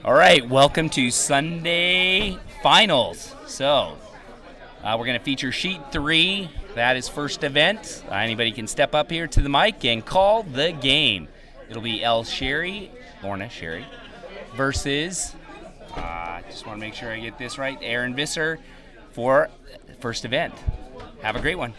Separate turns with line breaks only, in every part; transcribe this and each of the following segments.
All right, welcome to Sunday Finals. So, we're going to feature Sheet 3. That is first event. Anybody can step up here to the mic and call the game. It'll be Lorna Sherry, versus, just want to make sure I get this right, Aaron Visser for first event. Have a great one.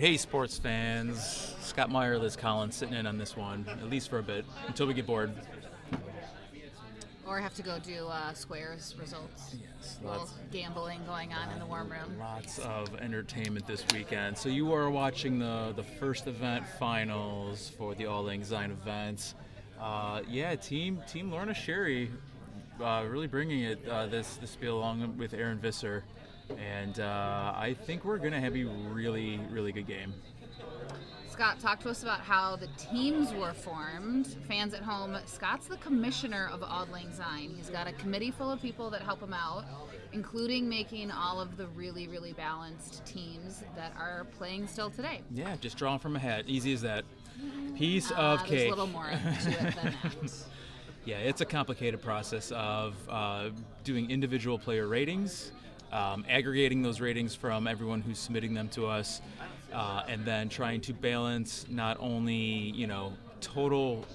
right. Hey, sports fans. Scott Meyer, Liz Collins sitting in on this one, at least for a bit, until we get bored.
Or have to go do squares results.
Yes,
a little gambling going on in the warm room.
Lots of entertainment this weekend. So you are watching the first event finals for the Auld Syne event. Team Lorna Sherry really bringing it this spiel along with Aaron Visser. And I think we're going to have a really, really good game.
Scott, talk to us about how the teams were formed. Fans at home, Scott's the commissioner of Auld Syne. He's got a committee full of people that help him out, including making all of the really, really balanced teams that are playing still today.
Yeah, just drawing from a hat. Easy as that. Piece of cake.
There's a little more to it than that.
Yeah, it's a complicated process of doing individual player ratings, aggregating those ratings from everyone who's submitting them to us, and then trying to balance not only total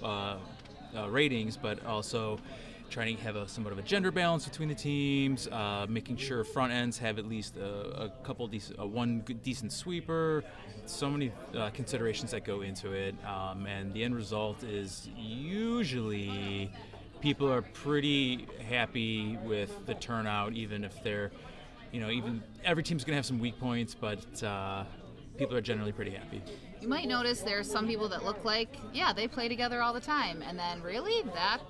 ratings, but also trying to have somewhat of a gender balance between the teams, making sure front ends have at least a couple one good, decent sweeper. So many considerations that go into it, and the end result is usually people are pretty happy with the turnout, even if they're, even every team's gonna have some weak points, but people are generally pretty happy.
You might notice there's some people that look like, they play together all the time, and then really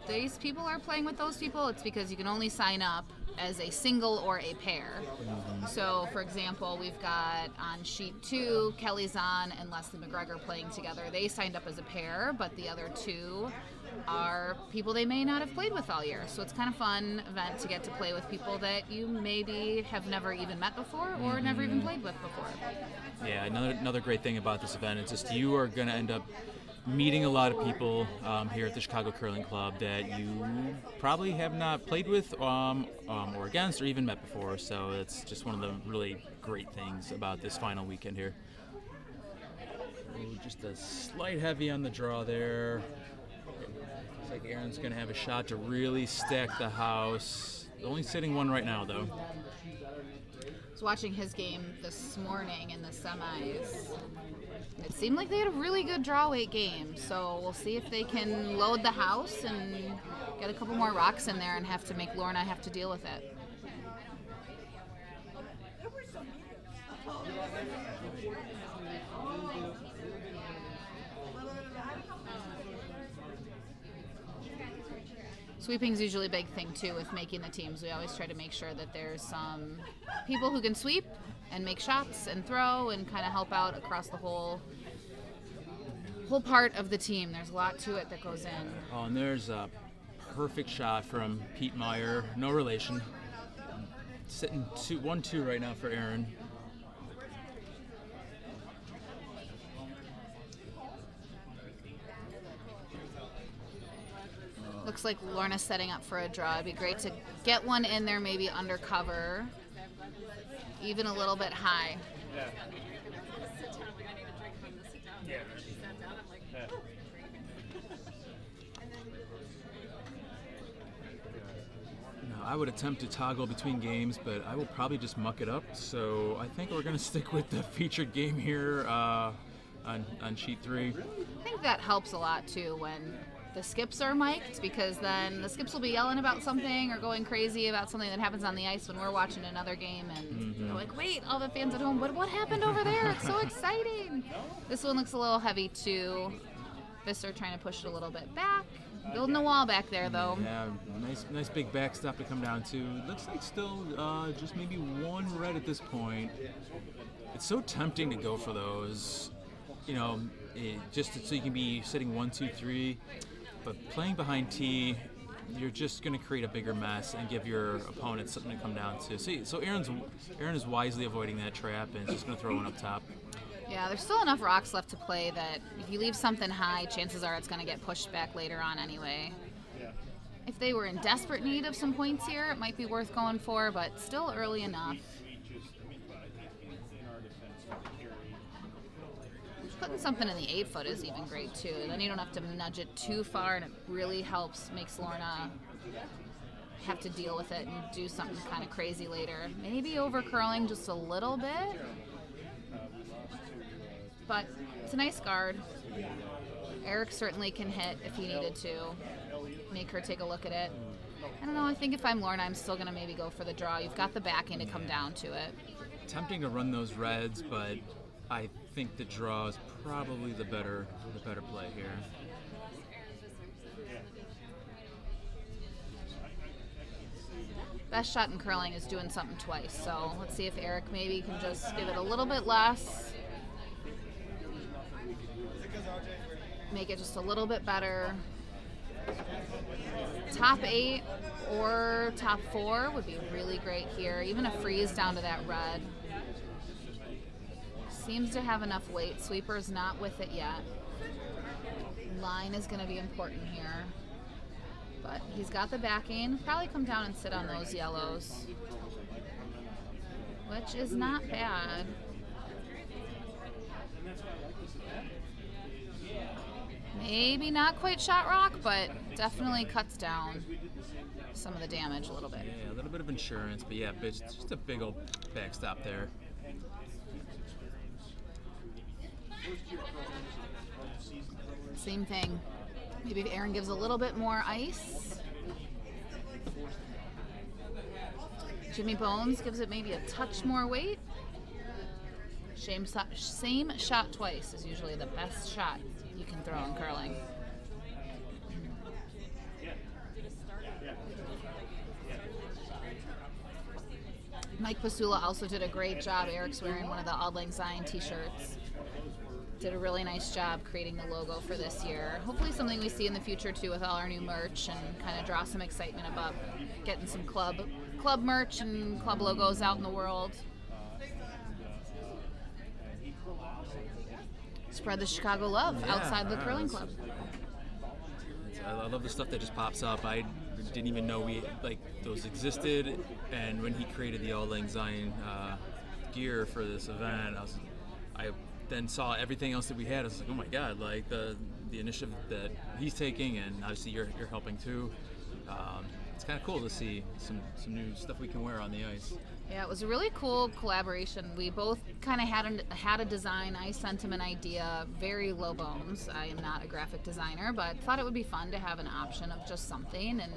these people are playing with those people. It's because you can only sign up as a single or a pair. Mm-hmm. So, for example, we've got on sheet 2, Kelly Zahn and Leslie McGregor playing together. They signed up as a pair, but the other two are people they may not have played with all year. So it's kind of fun event to get to play with people that you maybe have never even met before or never even played with before.
Yeah, another great thing about this event is just you are going to end up meeting a lot of people here at the Chicago Curling Club that you probably have not played with or against or even met before. So it's just one of the really great things about this final weekend here. Ooh, just a slight heavy on the draw there. Looks like Aaron's going to have a shot to really stack the house. Only sitting one right now, though.
I was watching his game this morning in the semis. It seemed like they had a really good draw weight game, so we'll see if they can load the house and get a couple more rocks in there and have to make Lorna have to deal with it. Sweeping's usually a big thing too with making the teams. We always try to make sure that there's some people who can sweep and make shots and throw and kind of help out across the whole part of the team. There's a lot to it that goes in.
Oh, and there's a perfect shot from Pete Meyer, no relation. Sitting 1-2 right now for Aaron.
Looks like Lorna's setting up for a draw. It'd be great to get one in there, maybe undercover, even a little bit high.
Now, I would attempt to toggle between games, but I will probably just muck it up. So I think we're going to stick with the featured game here on sheet 3.
I think that helps a lot too when the skips are mic'd, because then the skips will be yelling about something or going crazy about something that happens on the ice when we're watching another game, and they're like, wait, all the fans at home, what happened over there? It's so exciting. This one looks a little heavy too. Visser trying to push it a little bit back. Building a wall back there, though.
Yeah, nice big backstop to come down to. Looks like still just maybe one red at this point. It's so tempting to go for those, just so you can be sitting 1, 2, 3. But playing behind T, you're just going to create a bigger mess and give your opponent something to come down to. So Aaron is wisely avoiding that trap and is just going to throw one up top.
Yeah, there's still enough rocks left to play that if you leave something high, chances are it's going to get pushed back later on anyway. If they were in desperate need of some points here, it might be worth going for, but still early enough. Putting something in the 8-foot is even great too. Then you don't have to nudge it too far, and it really makes Lorna have to deal with it and do something kind of crazy later. Maybe over curling just a little bit. But it's a nice guard. Eric certainly can hit if he needed to. Make her take a look at it. I don't know, I think if I'm Lorna, I'm still going to maybe go for the draw. You've got the backing to come down to it.
Tempting to run those reds, but I think the draw is probably the better play here.
Best shot in curling is doing something twice, so let's see if Eric maybe can just give it a little bit less. Make it just a little bit better. Top 8 or top 4 would be really great here. Even a freeze down to that red. Seems to have enough weight. Sweeper's not with it yet. Line is going to be important here. But he's got the backing. Probably come down and sit on those yellows. Which is not bad. Maybe not quite shot rock, but definitely cuts down some of the damage a little bit.
Yeah, a little bit of insurance, but yeah, it's just a big old backstop there.
Same thing. Maybe if Aaron gives a little bit more ice. Jimmy Bones gives it maybe a touch more weight. Same shot twice is usually the best shot you can throw in curling. Mike Pasula also did a great job. Eric's wearing one of the Auld Lang Syne t-shirts. Did a really nice job creating the logo for this year. Hopefully something we see in the future too with all our new merch and kind of draw some excitement about getting some club merch and club logos out in the world. Spread the Chicago love outside the curling club.
I love the stuff that just pops up. I didn't even know those existed, and when he created the Auld Lang Syne gear for this event, I then saw everything else that we had. I was like, oh my god, like the initiative that he's taking, and obviously you're helping too. It's kind of cool to see some new stuff we can wear on the ice.
Yeah, it was a really cool collaboration. We both kind of had a design. I sent him an idea, very low bones. I am not a graphic designer, but thought it would be fun to have an option of just something. And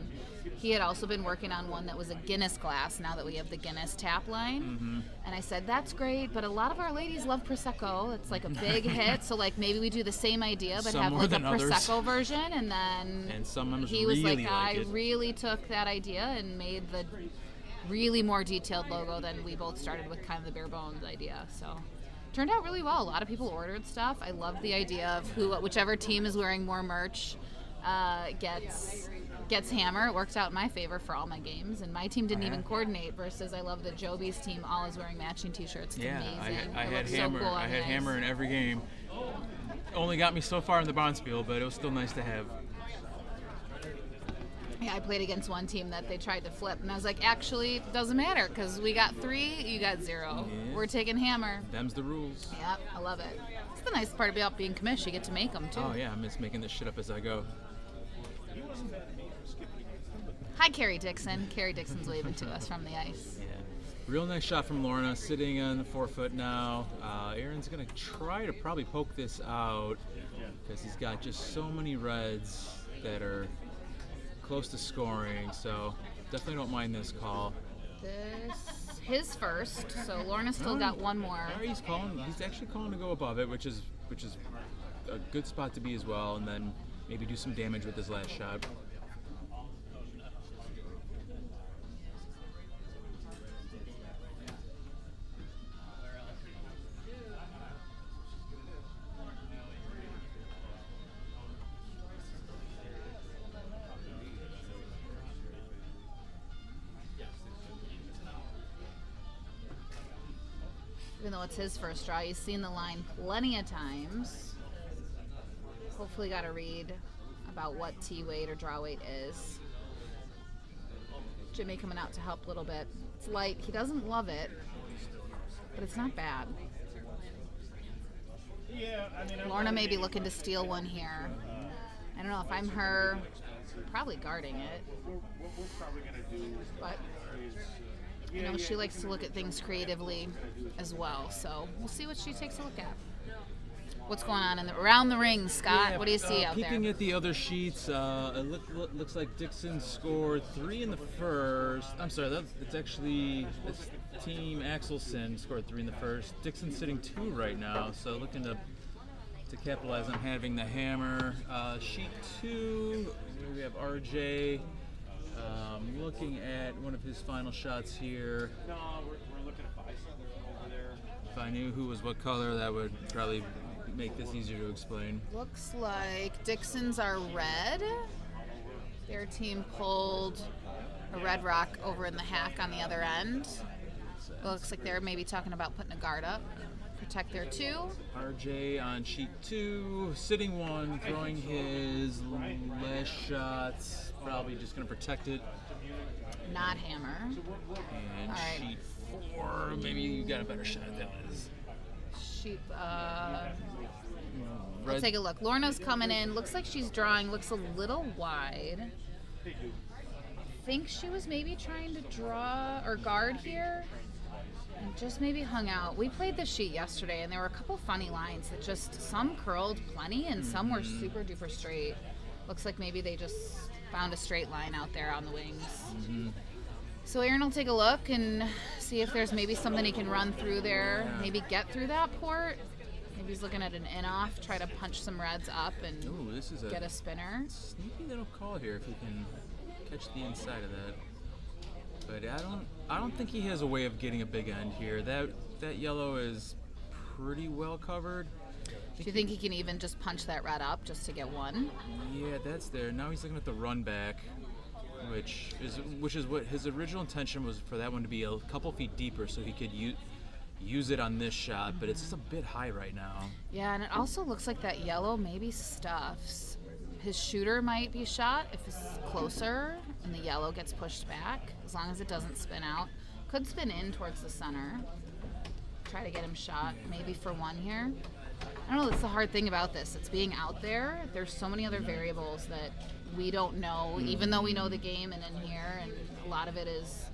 he had also been working on one that was a Guinness glass, now that we have the Guinness tap line. Mm-hmm. And I said, that's great, but a lot of our ladies love Prosecco. It's like a big hit, so like maybe we do the same idea, but
some
have like a Prosecco
others.
Version. And then
some members
he was
really
like, I really took that idea and made the really more detailed logo than we both started with, kind of the bare bones idea. So turned out really well. A lot of people ordered stuff. I loved the idea of whichever team is wearing more merch gets hammer. It worked out in my favor for all my games, and my team didn't even coordinate. Versus, I love that Joby's team all is wearing matching T-shirts. It's amazing.
I had
hammer.
So cool I had hammer in every game. Only got me so far in the Bonspiel, but it was still nice to have.
Yeah, I played against one team that they tried to flip, and I was like, actually, it doesn't matter, because we got 3, you got 0. Yeah. We're taking hammer.
Them's the rules.
Yep, I love it. It's the nice part about being commish. You get to make them, too.
Oh, yeah, I miss making this shit up as I go.
Hi, Carrie Dixon. Carrie Dixon's waving to us from the ice.
Yeah. Real nice shot from Lorna, sitting on the 4-foot now. Aaron's going to try to probably poke this out, because he's got just so many reds that are close to scoring, so definitely don't mind this call.
His first, so Lorna still got one more.
He's actually calling to go above it, which is a good spot to be as well, and then maybe do some damage with his last shot.
Even though it's his first draw, he's seen the line plenty of times. Hopefully got a read about what T-weight or draw weight is. Jimmy coming out to help a little bit. It's light. He doesn't love it, but it's not bad. Lorna may be looking to steal one here. I don't know if I'm her, probably guarding it. But she likes to look at things creatively as well, so we'll see what she takes a look at. What's going on around the ring, Scott?
Yeah,
what do you see out
peeking
there?
at the other sheets, it looks like Dixon scored 3 in the first. I'm sorry, it's actually this team Axelson scored 3 in the first. Dixon's sitting 2 right now, so looking to capitalize on having the hammer. Sheet 2, we have RJ. Looking at one of his final shots here.
We're looking at Visser over there.
If I knew who was what color, that would probably make this easier to explain.
Looks like Dixon's are red. Their team pulled a red rock over in the hack on the other end. Looks like they're maybe talking about putting a guard up. Protect their 2.
RJ on sheet 2, sitting 1, throwing his last shots. Probably just going to protect it.
Not hammer.
And
All right.
sheet 4, maybe you got a better shot at that one.
Shoot. I'll
Red-
take a look. Lorna's coming in. Looks like she's drawing. Looks a little wide. I think she was maybe trying to draw or guard here. And just maybe hung out. We played the sheet yesterday, and there were a couple funny lines that just some curled plenty, and some were super duper straight. Looks like maybe they just found a straight line out there on the wings. So Aaron will take a look and see if there's maybe something he can run through there. Maybe get through that port. Maybe he's looking at an in-off, try to punch some reds up and
Ooh, this is
get a spinner.
sneaky little call here if he can catch the inside of that. But I don't think he has a way of getting a big end here. That yellow is pretty well covered.
Do you think he can even just punch that red up just to get one?
Yeah, that's there. Now he's looking at the run back, which is what his original intention was, for that one to be a couple feet deeper so he could use it on this shot, but it's just a bit high right now.
Yeah, and it also looks like that yellow maybe stuffs. His shooter might be shot if it's closer and the yellow gets pushed back, as long as it doesn't spin out. Could spin in towards the center. Try to get him shot, maybe for 1 here. I don't know, that's the hard thing about this. It's being out there. There's so many other variables that we don't know, even though we know the game and in here, and a lot of it is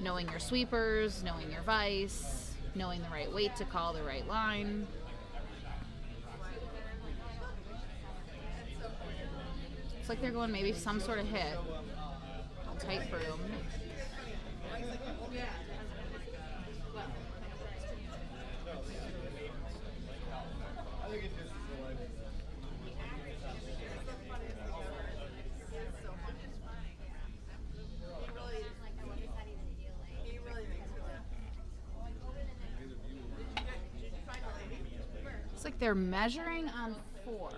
knowing your sweepers, knowing your vice, knowing the right weight to call, the right line. Looks like they're going maybe some sort of hit. Tight broom. Looks like they're measuring on 4.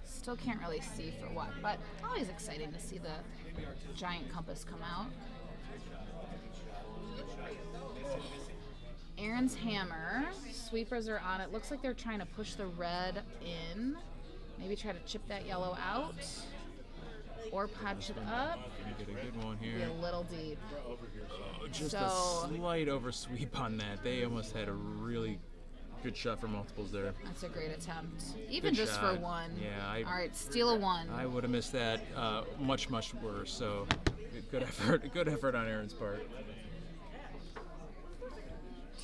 Still can't really see for what, but always exciting to see the giant compass come out. Aaron's hammer. Sweepers are on it. Looks like they're trying to push the red in. Maybe try to chip that yellow out. Or punch it up.
Gonna get a good one
Be
here.
a little deep.
Just
So-
a slight oversweep on that. They almost had a really good shot for multiples there.
That's a great attempt. Even
Good
just
shot.
for 1.
Yeah,
All right, steal a 1.
I would have missed that much worse. So good effort on Aaron's part.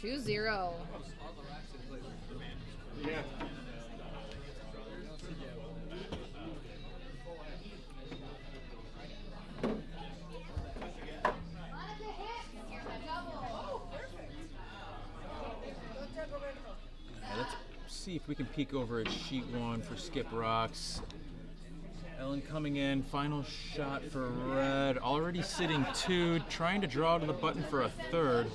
2-0.
Let's see if we can peek over at sheet 1 for skip rocks. Ellen coming in, final shot for red, already sitting 2, trying to draw to the button for a 3rd.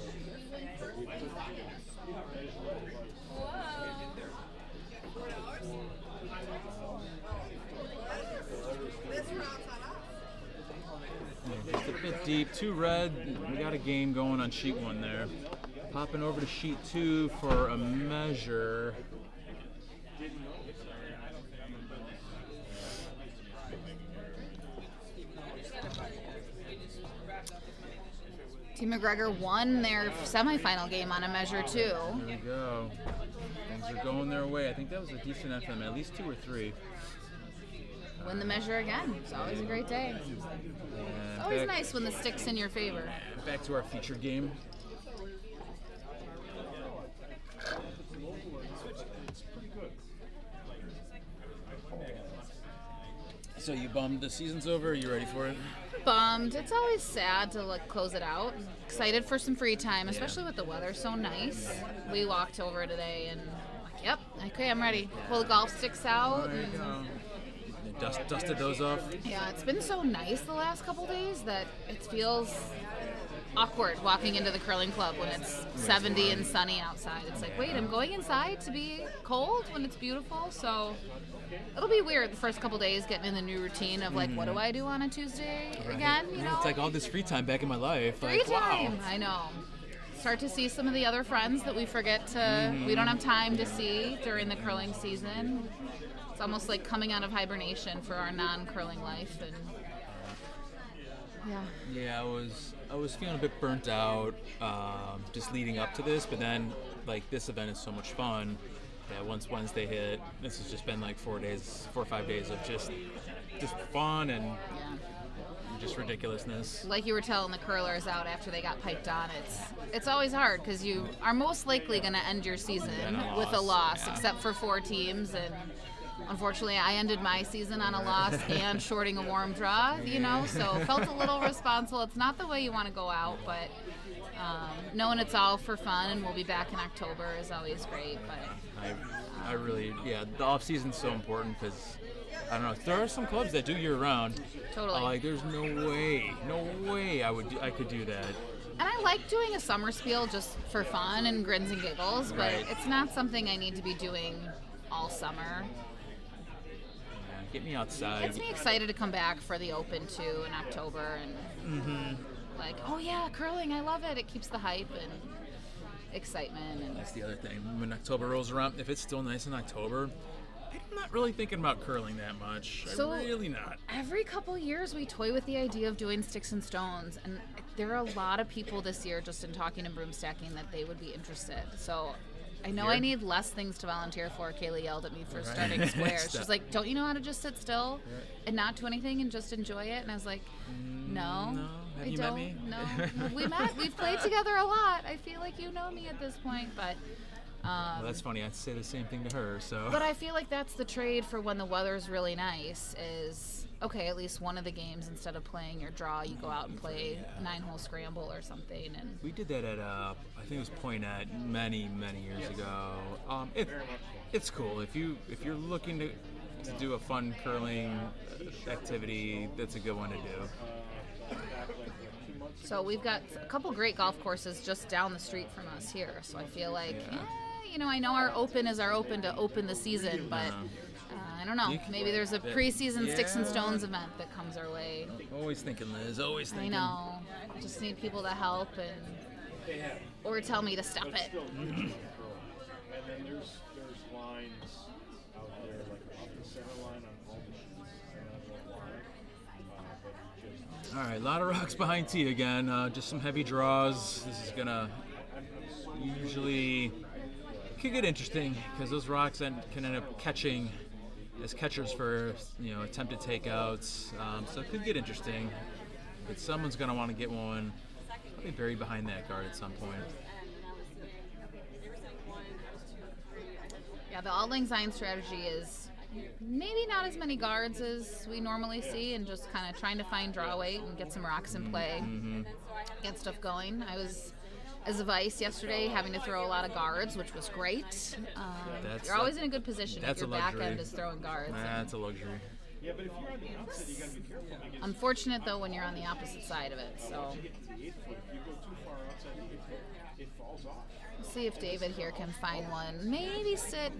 Just a bit deep, 2 red, we got a game going on sheet 1 there. Popping over to sheet 2 for a measure.
Team McGregor won their semifinal game on a measure 2.
There we go. Things are going their way. I think that was a decent FM, at least 2 or 3.
Win the measure again. It's always a great day. It's always nice when the stick's in your favor.
Back to our featured game. So you bummed the season's over? Are you ready for it?
Bummed. It's always sad to close it out. Excited for some free time, especially with the weather so nice. We walked over today and like, yep, okay, I'm ready. Pull the golf sticks out.
There you go. Dusted those off?
Yeah, it's been so nice the last couple days that it feels awkward walking into the curling club when it's 70 and sunny outside. It's like, wait, I'm going inside to be cold when it's beautiful. So it'll be weird the first couple days getting in the new routine of like, what do I do on a Tuesday again? You know,
It's like all this free time back in my life.
free
Like,
time.
wow.
I know. Start to see some of the other friends that we forget to, we don't have time to see during the curling season. It's almost like coming out of hibernation for our non-curling life, and
Yeah, I was feeling a bit burnt out just leading up to this, but then like this event is so much fun that once Wednesday hit, this has just been like 4 or 5 days of just fun and just ridiculousness.
like you were telling the curlers out after they got piped on, it's always hard because you are most likely going to end your season with a loss, except for 4 teams, and unfortunately I ended my season on a loss and shorting a warm draw, you know, so felt a little responsible. It's not the way you want to go out, but knowing it's all for fun and we'll be back in October is always great. But
I really, the off season's so important because I don't know. There are some clubs that do year round.
Totally.
Like there's no way I could do that.
And I like doing a summer spiel just for fun and grins and giggles, but
Right.
it's not something I need to be doing all summer.
Get me outside.
Gets me excited to come back for the Open too in October, and like, oh yeah, curling, I love it. It keeps the hype and excitement. And
That's the other thing. When October rolls around, if it's still nice in October, I'm not really thinking about curling that much.
So-
I'm really not.
every couple years we toy with the idea of doing sticks and stones, and there are a lot of people this year just in talking and broom stacking that they would be interested. So I know I need less things to volunteer for. Kaylee yelled at me for starting squares. She's
Stop.
like, don't you know how to just sit still and not do anything and just enjoy it? And I was like, no,
no. Have
I
you met
don't.
me?
No, we met. We've played together a lot. I feel like you know me at this point, but
Well, that's funny. I'd say the same thing to her. So.
but I feel like that's the trade for when the weather's really nice is, okay, at least one of the games, instead of playing your draw, you go out and play 9-hole scramble or something. And
We did that at I think it was Poinet many years ago. It's cool if you're looking to do a fun curling activity. That's a good one to do.
so we've got a couple great golf courses just down the street from us here. So I feel like, you know, I know our Open is our Open to open the season, but I don't know. Maybe there's a preseason Sticks and Stones event that comes our way.
Always thinking, Liz. Always
I
thinking.
know. Just need people to help or tell me to stop it.
And then there's lines out there, like off the center line on all the sheets. I don't know why. But just
All right, a lot of rocks behind tee again. Just some heavy draws. This is gonna usually could get interesting because those rocks can end up catching as catchers for attempted takeouts. So it could get interesting. But someone's gonna want to get one probably buried behind that guard at some point.
Yeah, the Auld Syne strategy is maybe not as many guards as we normally see, and just kind of trying to find draw weight and get some rocks in play, get stuff going. I was, as a Vice yesterday, having to throw a lot of guards, which was great. You're always in a good position if
that's
your
a
back
luxury.
end is throwing guards.
That's a luxury.
yeah, but if you're on the outside, you gotta be careful because
Unfortunate though when you're on the opposite side of it. So
you get to the 8 foot. If you go too far outside the 8 foot, it falls off.
let's see if David here can find one. Maybe sit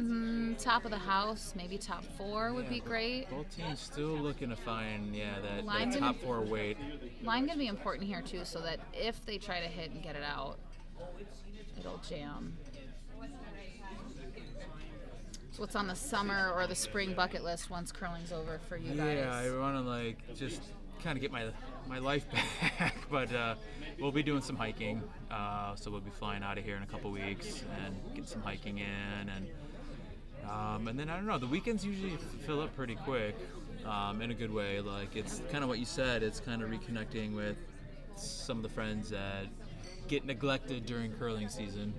top of the house, maybe top 4 would be great.
Both teams still looking to find that
Line's
top
gonna-
4 weight.
Line gonna be important here too, so that if they try to hit and get it out, it'll jam. So what's on the summer or the spring bucket list once curling's over for you guys?
Yeah, I want to just kind of get my life back, but we'll be doing some hiking. So we'll be flying out of here in a couple weeks and get some hiking in, and then I don't know. The weekends usually fill up pretty quick, in a good way. Like it's kind of what you said. It's kind of reconnecting with some of the friends that get neglected during curling season.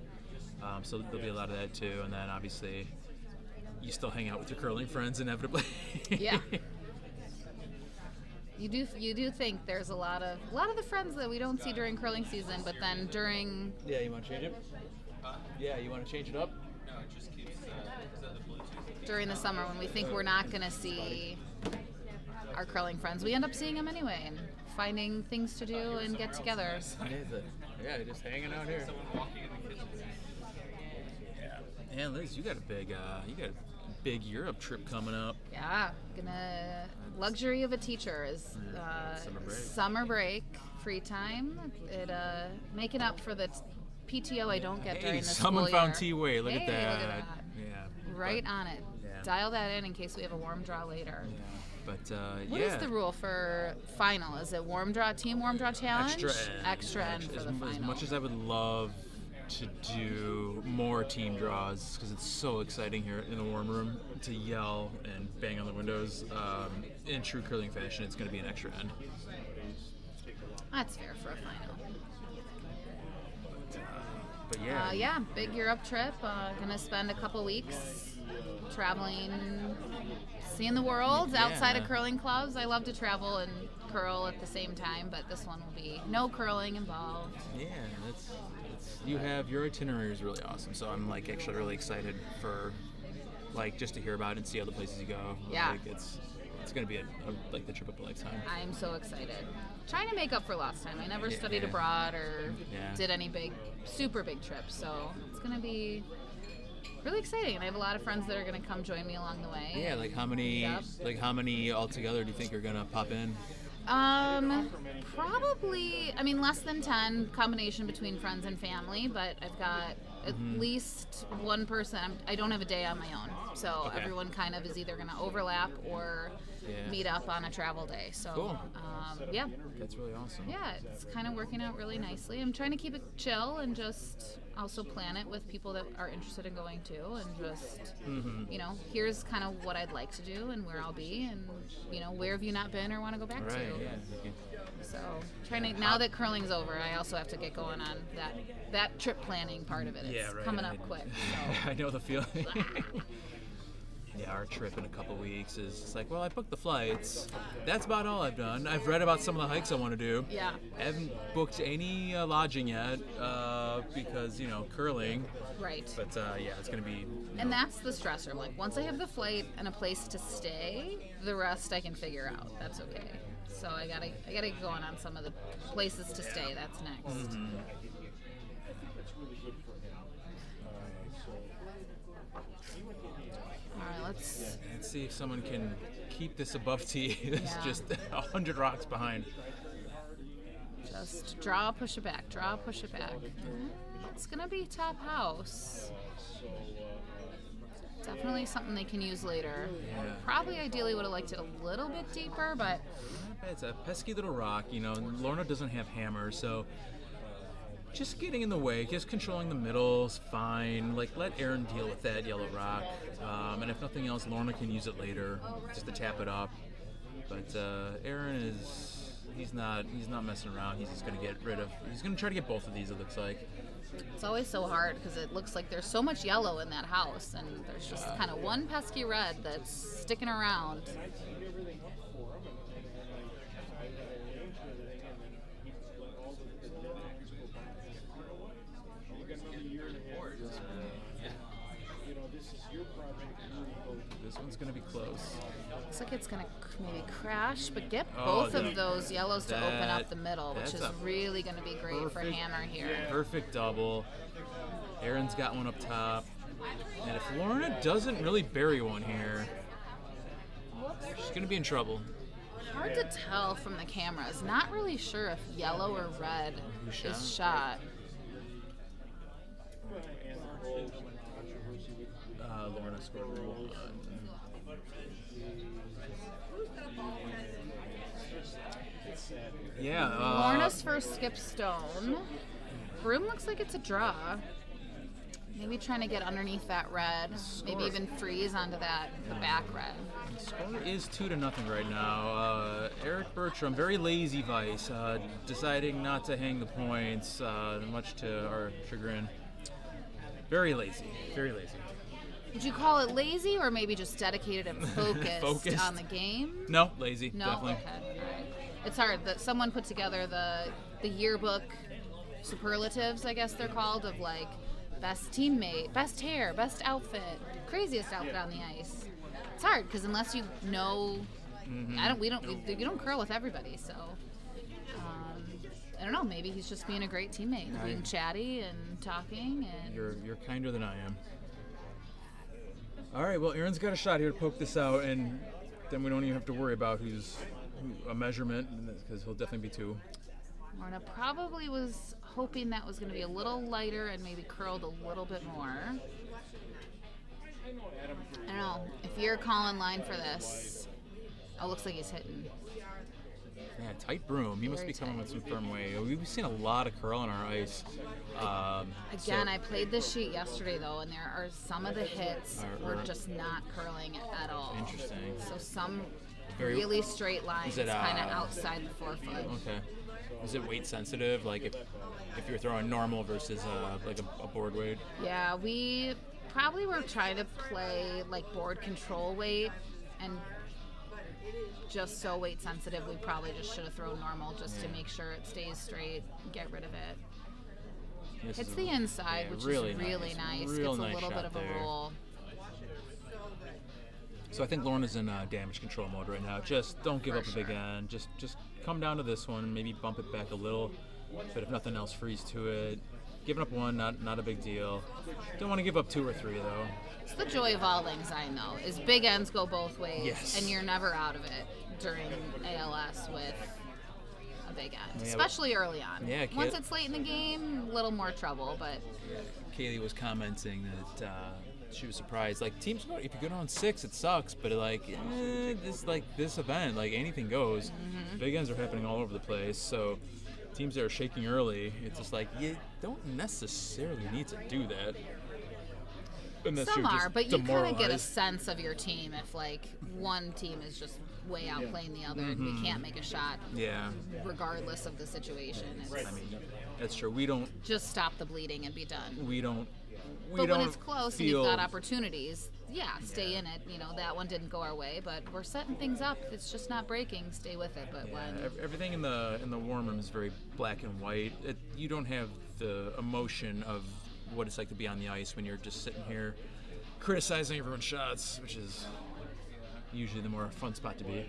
So there'll be a lot of that too, and then obviously you still hang out with your curling friends inevitably.
Yeah. you do think there's a lot of the friends that we don't see during curling season, but then during
Yeah, you want to change it? Yeah, you want to change it up?
during the summer when we think we're not going to see our curling friends, we end up seeing them anyway and finding things to do and get together.
Yeah, just hanging out here. Yeah, Liz, you got a big Europe trip coming up.
Yeah, luxury of a teacher is summer break, free time. It making up for the PTO I don't get during the school
someone
year.
found T-Way. Look at
Hey,
that.
look at that.
Yeah.
Right on it.
Yeah.
Dial that in case we have a warm draw later.
But
What is the rule for final? Is it team warm draw challenge? Extra end for the final.
As much as I would love to do more team draws, because it's so exciting here in the warm room to yell and bang on the windows, in true curling fashion, it's going to be an extra end.
That's fair for a final.
But yeah.
Yeah, big Europe trip. Gonna spend a couple weeks traveling, seeing the world outside of curling clubs. I love to travel and curl at the same time, but this one will be no curling involved.
Yeah, your itinerary is really awesome. So I'm actually really excited for just to hear about it and see other places you go.
Yeah.
It's gonna be the trip of a lifetime.
I'm so excited. Trying to make up for lost time. I never studied abroad or did any super big trips, so it's gonna be really exciting. And I have a lot of friends that are gonna come join me along the way.
Yeah, how many altogether do you think are gonna pop in?
Probably, less than 10, combination between friends and family, but I've got at least one person. I don't have a day on my own, so everyone kind of is either going to overlap or meet up on a travel day. So,
cool.
Yeah.
That's really awesome.
Yeah, it's kind of working out really nicely. I'm trying to keep it chill and just also plan it with people that are interested in going too, and just, here's kind of what I'd like to do and where I'll be, and, where have you not been or want to go back to.
Yeah.
So now that curling's over, I also have to get going on that trip planning part of it. It's coming up quick. So.
I know the feeling. Yeah, our trip in a couple weeks is I booked the flights. That's about all I've done. I've read about some of the hikes I want to do.
Yeah.
I haven't booked any lodging yet because, curling.
Right.
But it's going to be.
And that's the stressor. Once I have the flight and a place to stay, the rest I can figure out. That's okay. So I gotta get going on some of the places to stay. That's next.
That's really good for him.
All right, let's
see if someone can keep this above tee. It's just 100 rocks behind.
just draw, push it back, draw, push it back. It's gonna be top house. Definitely something they can use later.
Yeah.
Probably ideally would have liked it a little bit deeper, but
it's a pesky little rock, Lorna doesn't have hammers, so just getting in the way, just controlling the middle is fine. Let Aaron deal with that yellow rock, and if nothing else, Lorna can use it later just to tap it up. But Aaron he's not messing around. He's just gonna he's gonna try to get both of these. It looks like.
it's always so hard because it looks like there's so much yellow in that house, and there's just kind of one pesky red that's sticking around.
This one's gonna be close.
Looks like it's gonna maybe crash, but get both of those yellows to open up the middle, which is really gonna be great for hammer here.
Perfect double. Aaron's got one up top. And if Lorna doesn't really bury one here, she's gonna be in trouble.
Hard to tell from the cameras. Not really sure if yellow or red is shot.
Lorna scored one. Yeah.
Lorna's first skip stone. Broom looks like it's a draw. Maybe trying to get underneath that red. Maybe even freeze onto the back red.
The score is 2-0 right now. Eric Bertram, very lazy Vice, deciding not to hang the points, much to our chagrin. Very lazy. Very lazy.
Would you call it lazy or maybe just dedicated and focused on the game?
No, lazy,
No?
definitely.
Okay. All right. It's hard. That someone put together the yearbook superlatives, I guess they're called, of like best teammate, best hair, best outfit, craziest outfit on the ice. It's hard because unless you know, you don't curl with everybody, so I don't know. Maybe he's just being a great teammate, and being chatty and talking. And
You're kinder than I am. All right, well, Aaron's got a shot here to poke this out, and then we don't even have to worry about a measurement, because he'll definitely be 2.
Lorna probably was hoping that was going to be a little lighter and maybe curled a little bit more. I don't know. If you're calling line for this, looks like he's hitting.
Yeah, tight broom. He must be coming with some firm weight. We've seen a lot of curl on our ice.
Again, I played this sheet yesterday, though, and there are some of the hits were just not curling at all.
Interesting.
So some really straight lines
it,
kind of outside the 4 foot.
Okay. Is it weight sensitive? Like if you're throwing normal versus like a board weight?
Yeah, we probably were trying to play like board control weight, and just so weight sensitive, we probably just should have thrown normal just to make sure it stays straight, get rid of it. Hits the inside, which
really
is really nice.
Real
Gets a
nice
little bit
shot
of
there.
a roll.
So I think Lorna's in damage control mode right now. Just don't give up a big end. Just come down to this one, maybe bump it back a little. But if nothing else, freeze to it. Giving up 1, not a big deal. Don't want to give up 2 or 3 though.
It's the joy of all Syne, though, is big ends go both ways,
Yes.
and you're never out of it during ALS with a big end,
Yeah,
especially early on.
Yeah,
Once it's late in the game, a little more trouble, but
Kaylee was commenting that she was surprised. Like teams, if you go down 6, it sucks. But this event, like anything goes. Big ends are happening all over the place. So teams that are shaking early, it's just like you don't necessarily need to do that. Unless
some
you're just
are, but you kind of get a
demoralized.
sense of your team if like one team is just way outplaying the other and we can't make a shot
Yeah,
regardless of the situation. It's
I mean that's true. We don't.
just stop the bleeding and be done.
We don't. We
But
don't
when it's close and
feel,
you've got opportunities, stay in it. You know, that one didn't go our way, but we're setting things up. It's just not breaking. Stay with it. But
everything in the warm room is very black and white. You don't have the emotion of what it's like to be on the ice when you're just sitting here criticizing everyone's shots, which is usually the more fun spot to be.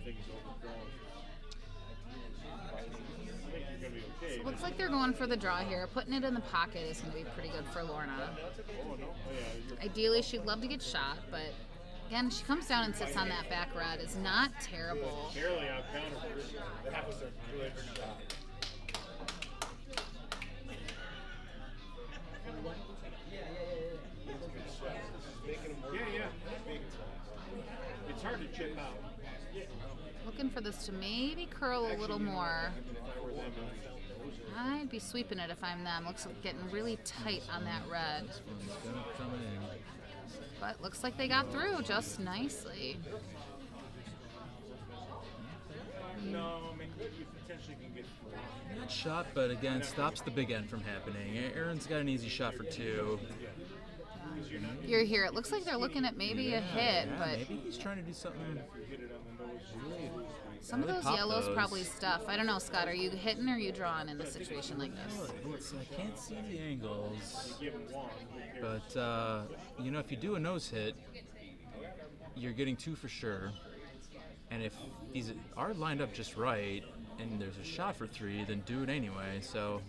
So it looks like they're going for the draw here. Putting it in the pocket is going to be pretty good for Lorna. Ideally, she'd love to get shot, but again, she comes down and sits on that back red. Is not terrible.
Barely out counter. That was a good shot. Yeah. It's hard to chip out.
Looking for this to maybe curl a little more. I'd be sweeping it if I'm them. Looks like getting really tight on that red. But looks like they got through just nicely.
No, I mean, you potentially can get through.
Not shot, but again, stops the big end from happening. Aaron's got an easy shot for 2.
You're here. It looks like they're looking at maybe a hit,
Yeah,
but
maybe he's trying to do something.
some of
really
those
pop
yellows
those.
probably stuff. I don't know, Scott. Are you hitting or are you drawing in a situation like this?
I can't see the angles, but if you do a nose hit, you're getting 2 for sure. And if these are lined up just right, and there's a shot for 3, then do it anyway. So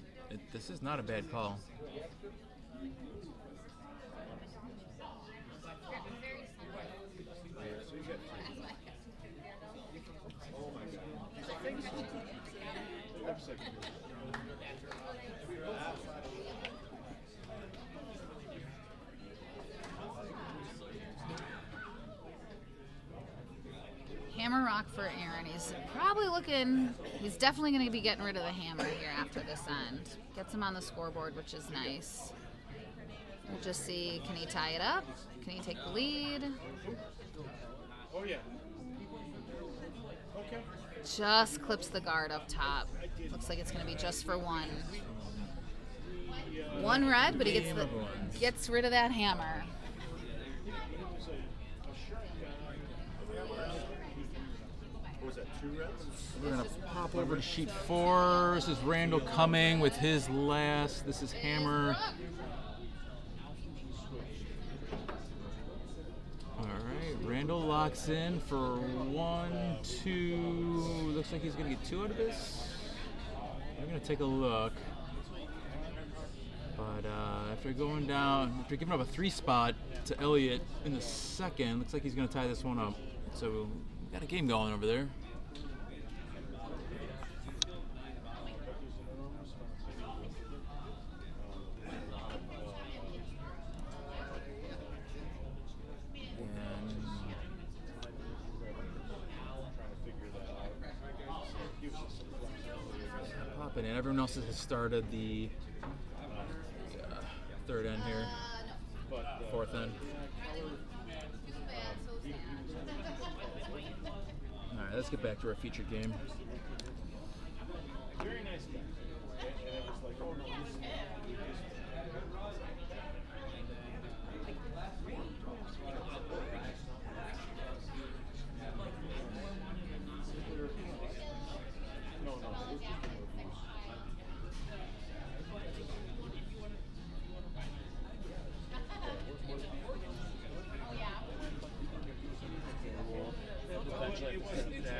this is not a bad call.
Hammer rock for Aaron. He's definitely going to be getting rid of the hammer here after this end. Gets him on the scoreboard, which is nice. We'll just see, can he tie it up? Can he take the lead?
Oh, yeah. Okay.
Just clips the guard up top. Looks like it's going to be just for 1. 1 red, but he gets rid of that hammer.
was that 2 reps?
We're gonna pop over to sheet 4. This is Randall coming with his last. This is Hammer. All right, Randall locks in for 1, 2. Looks like he's gonna get 2 out of this. We're gonna take a look. But after going down, after giving up a 3 spot to Elliott in the second, looks like he's gonna tie this one up. So we got a game going over there. Popping in. Everyone else has started the third end here, fourth end. All right, let's get back to our featured game.
Very nice guy. And it was like, oh no, this is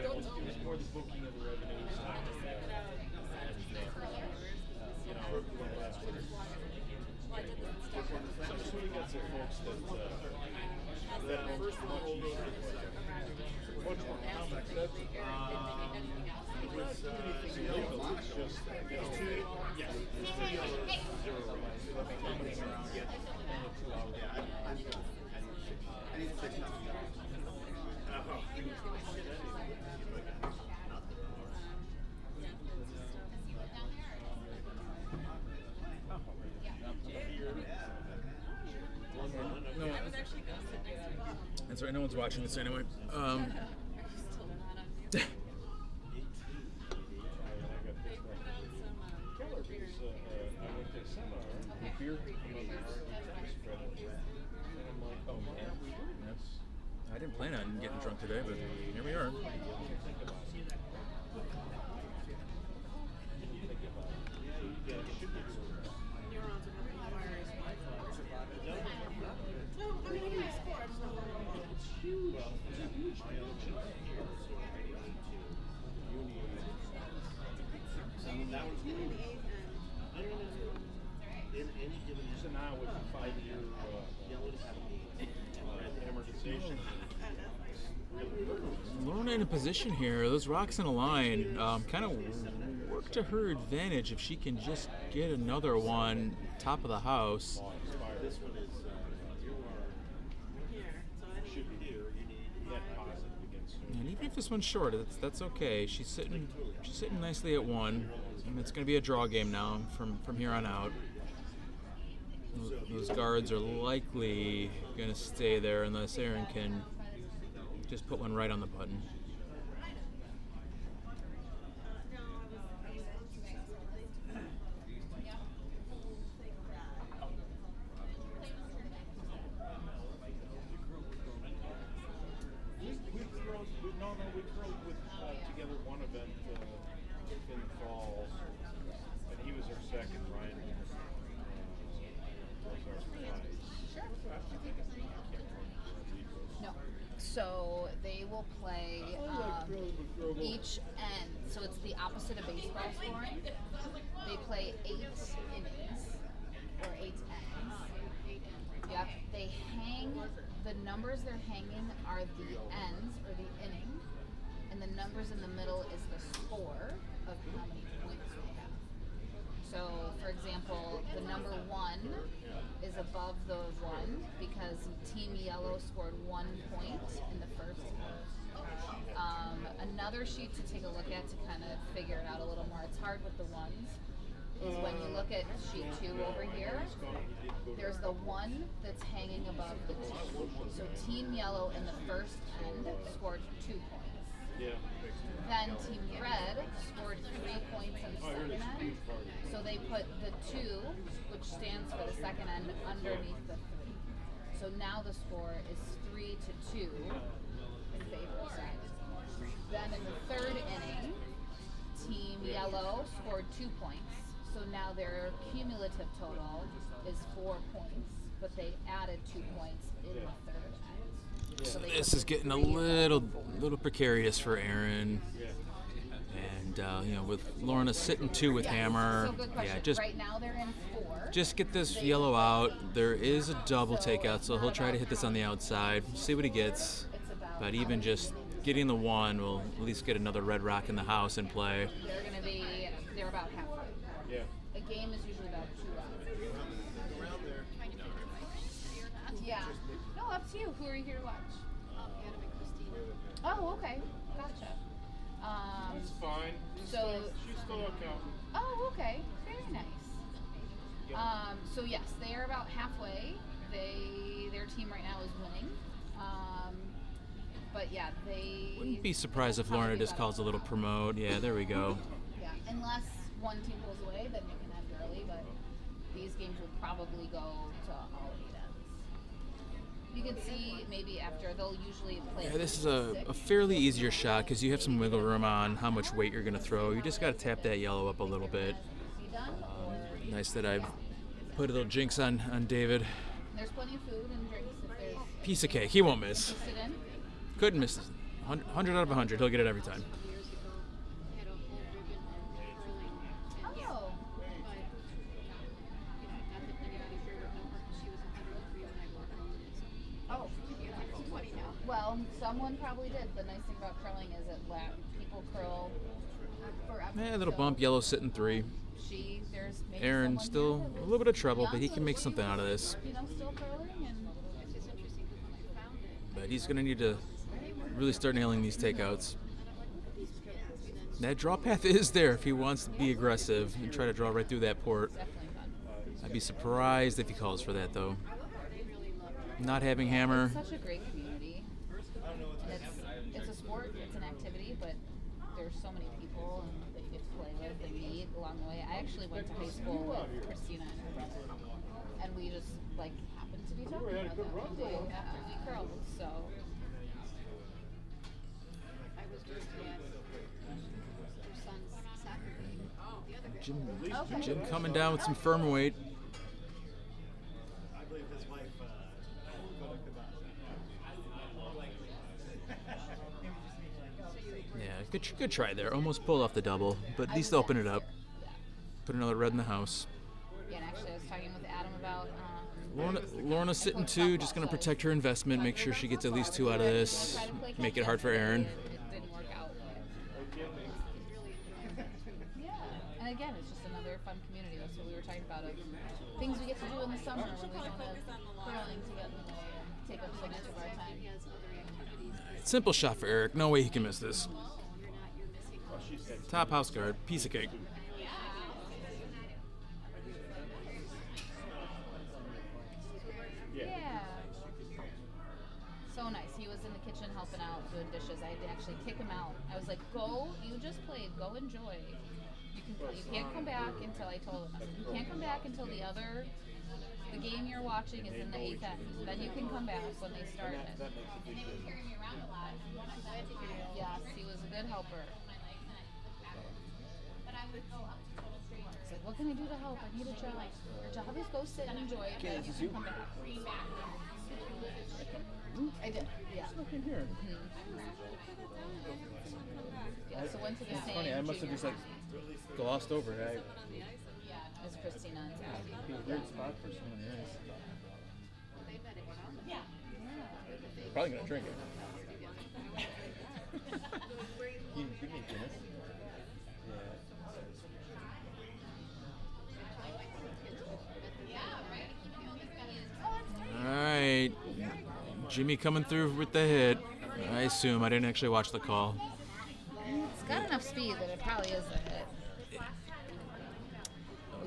it was more the booking of the revenues you know, last winter. So just when you got some folks that first of all, much more complex. It was just, you know, yes.
That's right, no one's watching this anyway. I didn't plan on getting drunk today, but here we are.
So now with the 5-year amortization,
Lorna in a position here. Those rocks in a line kind of work to her advantage if she can just get another one top of the house.
this one is should be here. You need net positive against her.
And even if this one's short, that's okay. She's sitting nicely at 1. And it's going to be a draw game now from here on out. Those guards are likely going to stay there unless Aaron can just put one right on the button.
We throw together one event in the fall, and he was our second, Ryan.
No. So they will play each end. So it's the opposite of baseball scoring. They play 8 innings or 8 ends. Yep. They hang. The numbers they're hanging are the ends or the inning, and the numbers in the middle is the score of how many points they have. So, for example, the number 1 is above the 1 because Team Yellow scored 1 point in the first half. Another sheet to take a look at to kind of figure it out a little more. It's hard with the ones. Is when you look at sheet 2 over here, there's the 1 that's hanging above the 2. So Team Yellow in the first end scored 2 points.
Yeah.
Then Team Red scored 3 points in the second end. So they put the 2, which stands for the second end, underneath the 3. So now the score is 3-2 in favor of Syne. Then in the third inning, Team Yellow scored 2 points. So now their cumulative total is 4 points, but they added 2 points in the third inning. So
This is getting a little precarious for Aaron. And with Lorna sitting 2 with Hammer,
So good question.
just
Right now they're in 4.
just get this yellow out. There is a double takeout, so he'll try to hit this on the outside, see what he gets. But even just getting the 1 will at least get another red rock in the house and play.
They're about halfway.
Yeah.
A game is usually about 2 hours. Yeah. No, up to you. Who are you here to watch? Oh, okay. Gotcha.
That's fine.
So-
She's still accountant.
Oh, okay. Very nice. So yes, they are about halfway. Their team right now is winning. But yeah, they
Wouldn't be surprised if Lorna just calls a little promote. Yeah, there we go.
Yeah, unless one team pulls away, then you can end early. But these games will probably go to all 8 ends. You can see maybe after they'll usually play.
Yeah, this is a fairly easier shot because you have some wiggle room on how much weight you're going to throw. You just got to tap that yellow up a little bit. Nice that I've put a little jinx on David.
There's plenty of food and drinks if there's
Piece of cake. He won't miss.
sit in.
Couldn't miss this. 100 out of 100. He'll get it every time.
Oh. Oh. Well, someone probably did. The nice thing about curling is people curl forever.
Yeah, a little
So
bump. Yellow sitting 3.
There's maybe
Aaron
someone
still
here that
a
was
little bit of trouble,
young,
but he can make something out of this.
Still curling and
But he's going to need to really start nailing these takeouts. That draw path is there if he wants to be aggressive and try to draw right through that port.
definitely fun.
I'd be surprised if he calls for that, though. Not having Hammer.
It's such a great community. And it's a sport, it's an activity, but there's so many people that you get to play with and meet along the way. I actually went to high school with Christina and her brother, and we just happened to be talking about that one day after we curled. So
Jim coming down with some firm weight. Yeah, good try there. Almost pulled off the double, but at least open it up. Put another red in the house.
yeah, and actually I was talking with Adam about
Lorna's sitting 2, just going to protect her investment, make sure she gets at least 2 out of this, make it hard for Aaron.
It didn't work out. Yeah, and again, it's just another fun community. That's what we were talking about, of things we get to do in the summer when we don't have curling to get in the way and take up so much of our time.
Simple shot for Eric. No way he can miss this. Top house guard. Piece of cake.
Yeah. So nice. He was in the kitchen helping out, doing dishes. I had to actually kick him out. I was like, "Go! You just played. Go enjoy. You can't come back until I told him. You can't come back until the game you're watching is in the 8th end. Then you can come back when they start it." And they would carry me around a lot. Yes, he was a good helper. He's like, "What can I do to help? I need a job. Your job is go sit and enjoy it. Then you can come back." I did. Yeah.
Look in here.
Yeah. So went to the
It's
same.
funny, I must have
junior
just like
high
glossed over it.
as Christina and Zach.
It'd be a weird spot for someone, yes. Probably gonna drink it. You give me a Guinness.
All right. Jimmy coming through with the hit. I assume. I didn't actually watch the call.
It's got enough speed that it probably is a hit.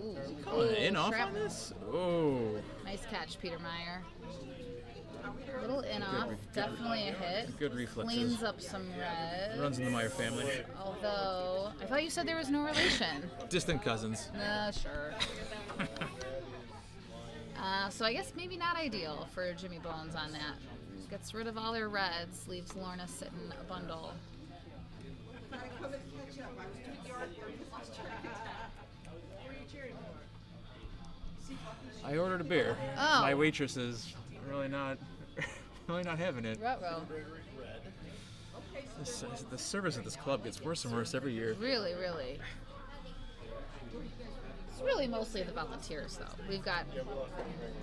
Ooh,
Calling in off on
shrapnel.
this? Oh.
Nice catch, Peter Meyer. Little in off, definitely a hit.
Good reflexes.
Cleans up some red.
Runs in the Meyer family.
Although, I thought you said there was no relation.
Distant cousins.
Sure. So I guess maybe not ideal for Jimmy Bones on that. Gets rid of all their reds, leaves Lorna sitting a bundle.
I ordered a beer.
Oh.
My waitress is really not having it.
Ruh-roh.
The service at this club gets worse and worse every year.
Really, really. It's really mostly the volunteers, though. We've got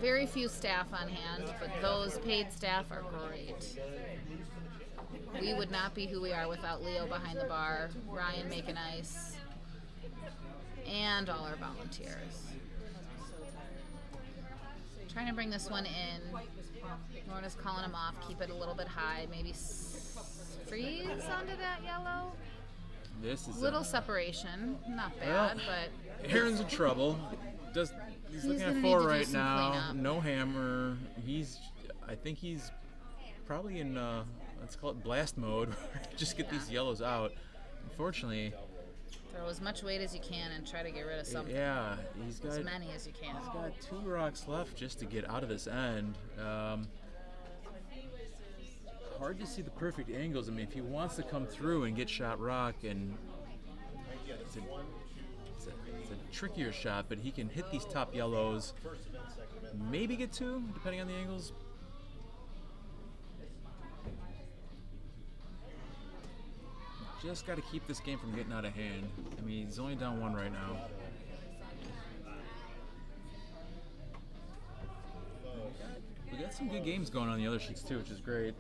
very few staff on hand, but those paid staff are great. We would not be who we are without Leo behind the bar, Ryan making ice, and all our volunteers. Trying to bring this one in. Lorna's calling him off. Keep it a little bit high. Maybe freeze onto that yellow.
This is
Little separation. Not bad, but
Aaron's in trouble. He's looking
gonna
at
need
4
to do
right
some
now.
cleanup.
No hammer. I think he's probably in let's call it blast mode. Just get these yellows out. Unfortunately,
throw as much weight as you can and try to get rid of something.
yeah, he's got
As many as you can.
He's got 2 rocks left just to get out of this end. Hard to see the perfect angles. I mean, if he wants to come through and get shot rock, and it's a trickier shot, but he can hit these top yellows. Maybe get 2, depending on the angles. Just got to keep this game from getting out of hand. I mean, he's only down 1 right now. We got some good games going on the other sheets too, which is great.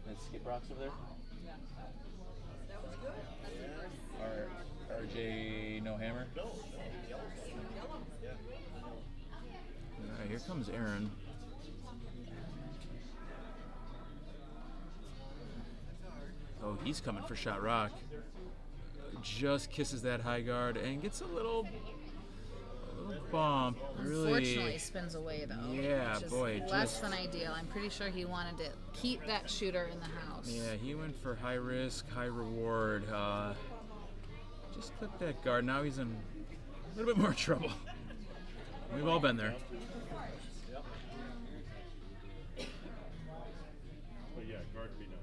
Let's skip rocks over there. RJ, no hammer. All right, here comes Aaron. Oh, he's coming for shot rock. Just kisses that high guard and gets a little bump.
Unfortunately,
Really,
spins away though.
Yeah,
which is
boy,
less
just-
than ideal. I'm pretty sure he wanted to keep that shooter in the house.
yeah, he went for high risk, high reward. Just clip that guard. Now he's in a little bit more trouble. We've all been there.
But yeah, guard would be nice.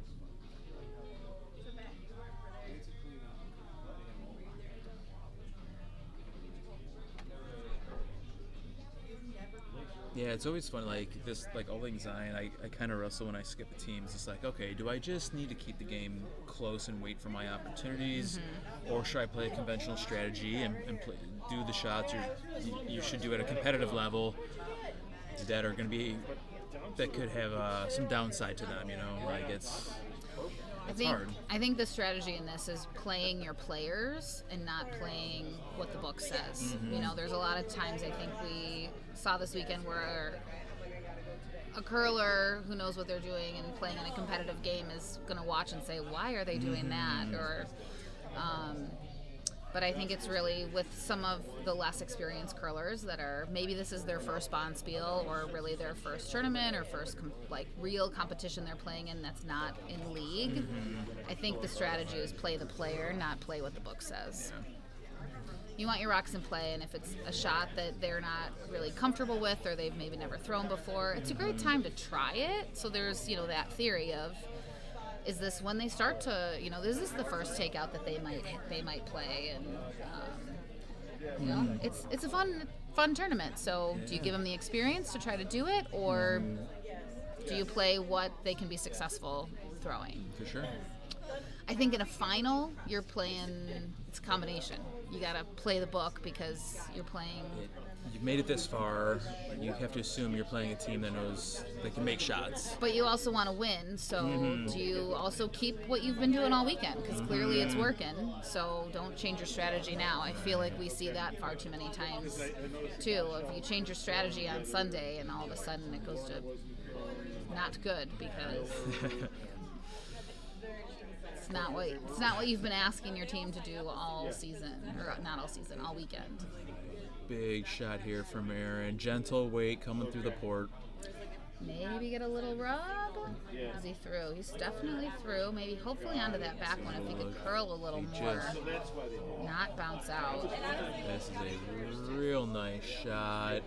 Yeah, it's always fun. Like this, like Old Syne, I kind of wrestle when I skip a team. It's just like, okay, do I just need to keep the game close and wait for my opportunities, or should I play a conventional strategy and do the shots you should do at a competitive level that are going to be that could have some downside to them? You know, like it's hard.
I think the strategy in this is playing your players and not playing what the book says. You know, there's a lot of times I think we saw this weekend where a curler who knows what they're doing and playing in a competitive game is going to watch and say, why are they doing that? Or but I think it's really with some of the less experienced curlers that are maybe this is their first Bonspiel or really their first tournament or first real competition they're playing in that's not in league. I think the strategy is play the player, not play what the book says. You want your rocks in play, and if it's a shot that they're not really comfortable with or they've maybe never thrown before, it's a great time to try it. So there's, that theory of, is this when they start to, is this the first takeout that they might play? And it's a fun tournament. So do you give them the experience to try to do it, or do you play what they can be successful throwing?
For sure.
I think in a final, you're playing, it's a combination. You got to play the book because you're playing.
You've made it this far. You have to assume you're playing a team that knows they can make shots.
But you also want to win, so do you also keep what you've been doing all weekend? Because clearly it's working, so don't change your strategy now. I feel like we see that far too many times, too. If you change your strategy on Sunday and all of a sudden it goes to not good because it's not what you've been asking your team to do all season, or not all season, all weekend.
Big shot here from Aaron. Gentle weight coming through the port.
Maybe get a little rub. Is he through? He's definitely through. Maybe hopefully onto that back one if he could curl a little more. Not bounce out.
This is a real nice shot.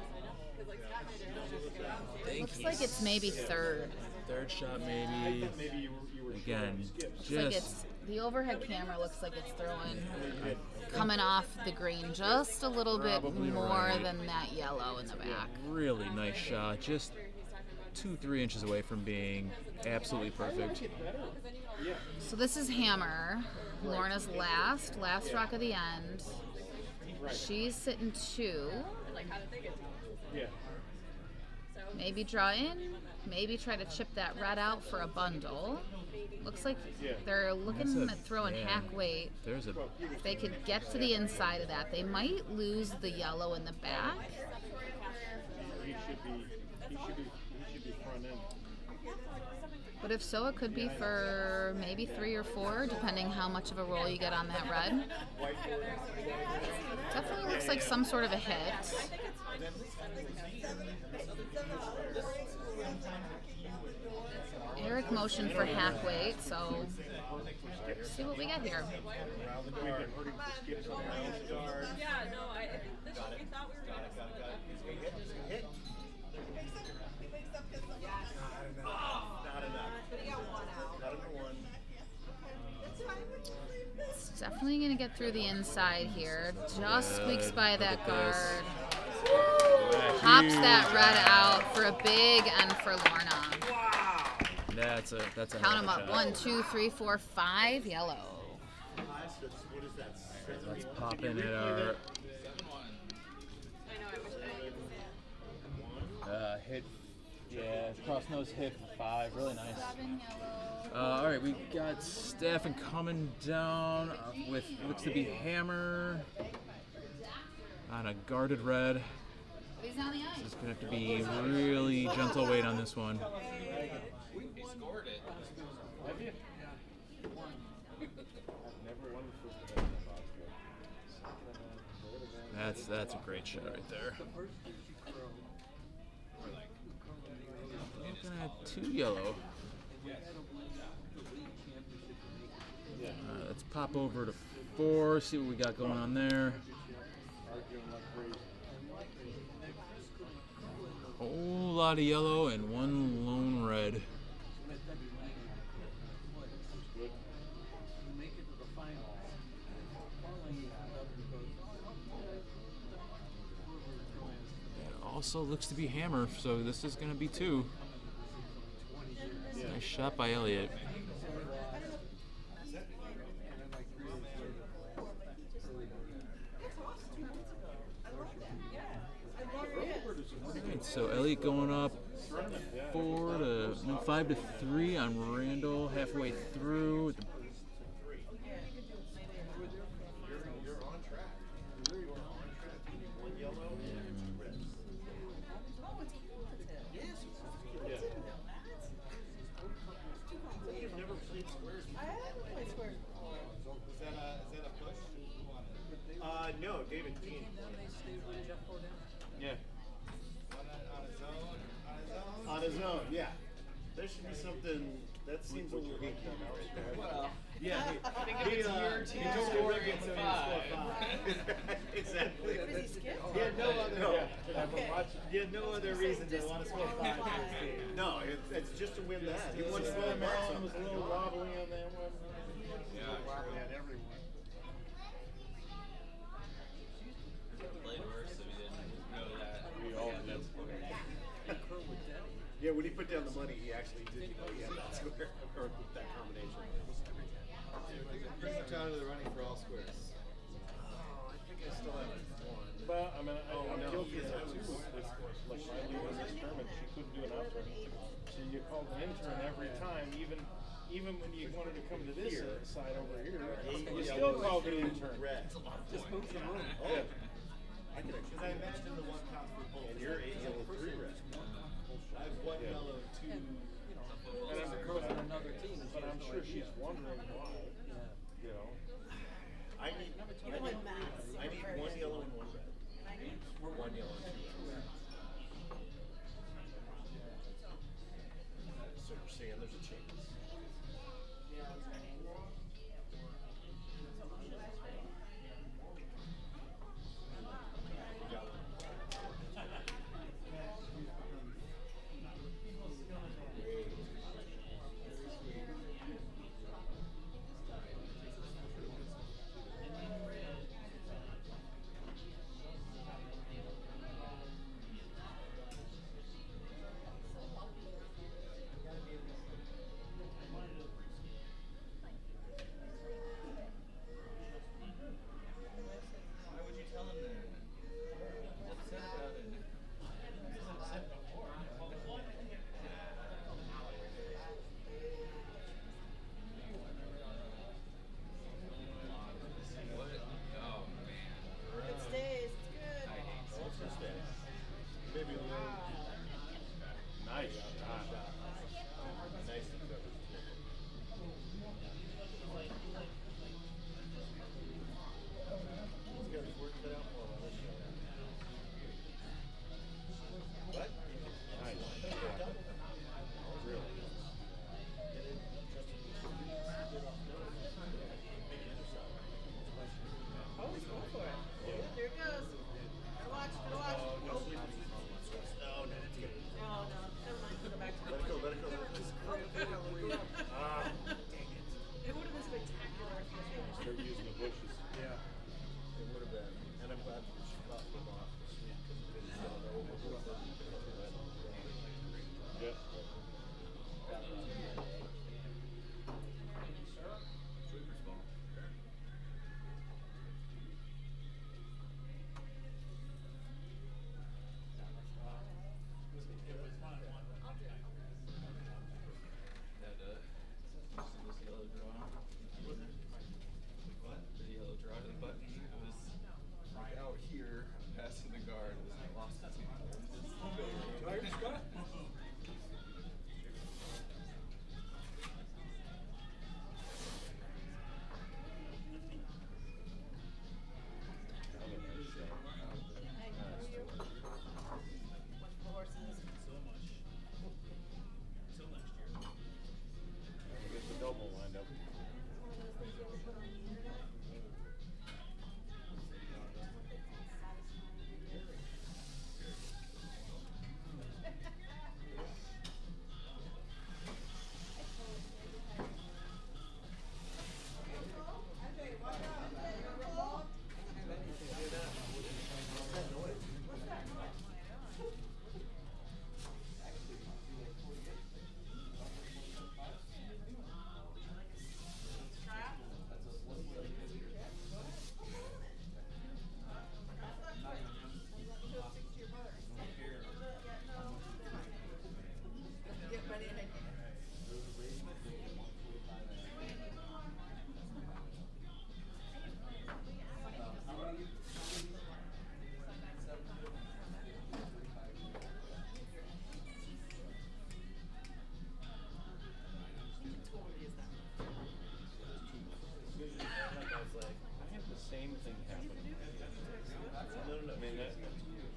Looks like it's maybe third.
Third shot maybe. Again,
Looks like it's The overhead camera looks like it's coming off the green just a little bit
Probably
more
right.
than that yellow in the back.
Really nice shot. Just 2-3 inches away from being absolutely perfect.
So this is Hammer, Lorna's last rock of the end. She's sitting 2.
Yeah.
Maybe draw in, maybe try to chip that red out for a bundle. Looks like they're looking at throwing hack weight.
There's a
If they could get to the inside of that, they might lose the yellow in the back.
He should be front end.
But if so, it could be for maybe 3 or 4, depending how much of a roll you get on that red. Definitely looks like some sort of a hit. Eric motioned for hack weight, so let's see what we get here. It's definitely going to get through the inside here. Just squeaks by that guard. Pops that red out for a big end for Lorna.
that's a
Count them up. 1, 2, 3, 4, 5 yellow.
Let's pop in at our hit. Yeah, cross nose hit for 5. Really nice.
7 yellow.
All right, we got Staffing coming down with looks to be Hammer on a guarded red.
He's on the ice.
It's gonna have to be really gentle weight on this one. That's a great shot right there. Looking at 2 yellow. Let's pop over to 4, see what we got going on there. Whole lot of yellow and 1 lone red. Also looks to be Hammer, so this is going to be 2. Nice shot by Elliott. Alright, so Elliott going up 5 to 3 on Randall, halfway through.
No, David Dean. Yeah. On his own, yeah. There should be something that seems a little weak right there. Well, yeah, he totally rigged it so he scored 5. Exactly. He had no other. He had no other reason to want to score 5. No, it's just to win that. He wants to win that. Was a little wobbly on that one. Yeah, wobbly on everyone. Yeah, when he put down the money, he actually did know he had that square, or that combination. Pretty much out of the running for all squares. Oh, I think I still have 1. But, I mean, I'm guilty of that too. Like, my league was determined, she couldn't do an outturn. So you called an intern every time, even when you wanted to come to this side over here, you still called the intern. Just move the room. Oh. I could actually. Because I imagine the 1 count for both. And you're 8 yellow, 3 red. I have 1 yellow, 2. And I'm across another team. But I'm sure she's wondering why. You know. I need 1 yellow and 1 red. We're 1 yellow and 2 red. So you're saying there's a chance.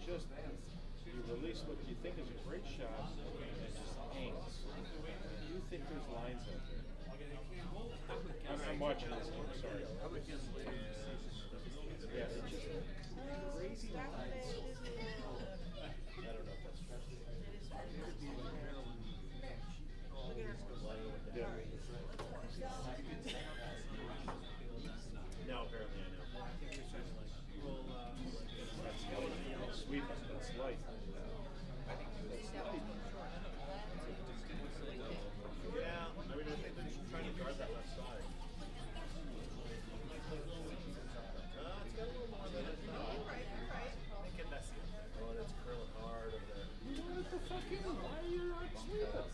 just you release what you think is a great shot, and it just hangs. Do you think there's lines out there? I'm watching this game. Sorry. Yeah, it's just crazy lines. I don't know if that's true. Yeah. Now apparently I know. That's sweet. That's light. That's light. Yeah, I mean, I think they're just trying to guard that left side. It's got a little more than it. You're right. Make it messy. Oh, and it's curling hard over there. What the fuck is it? Why are you not sweeping?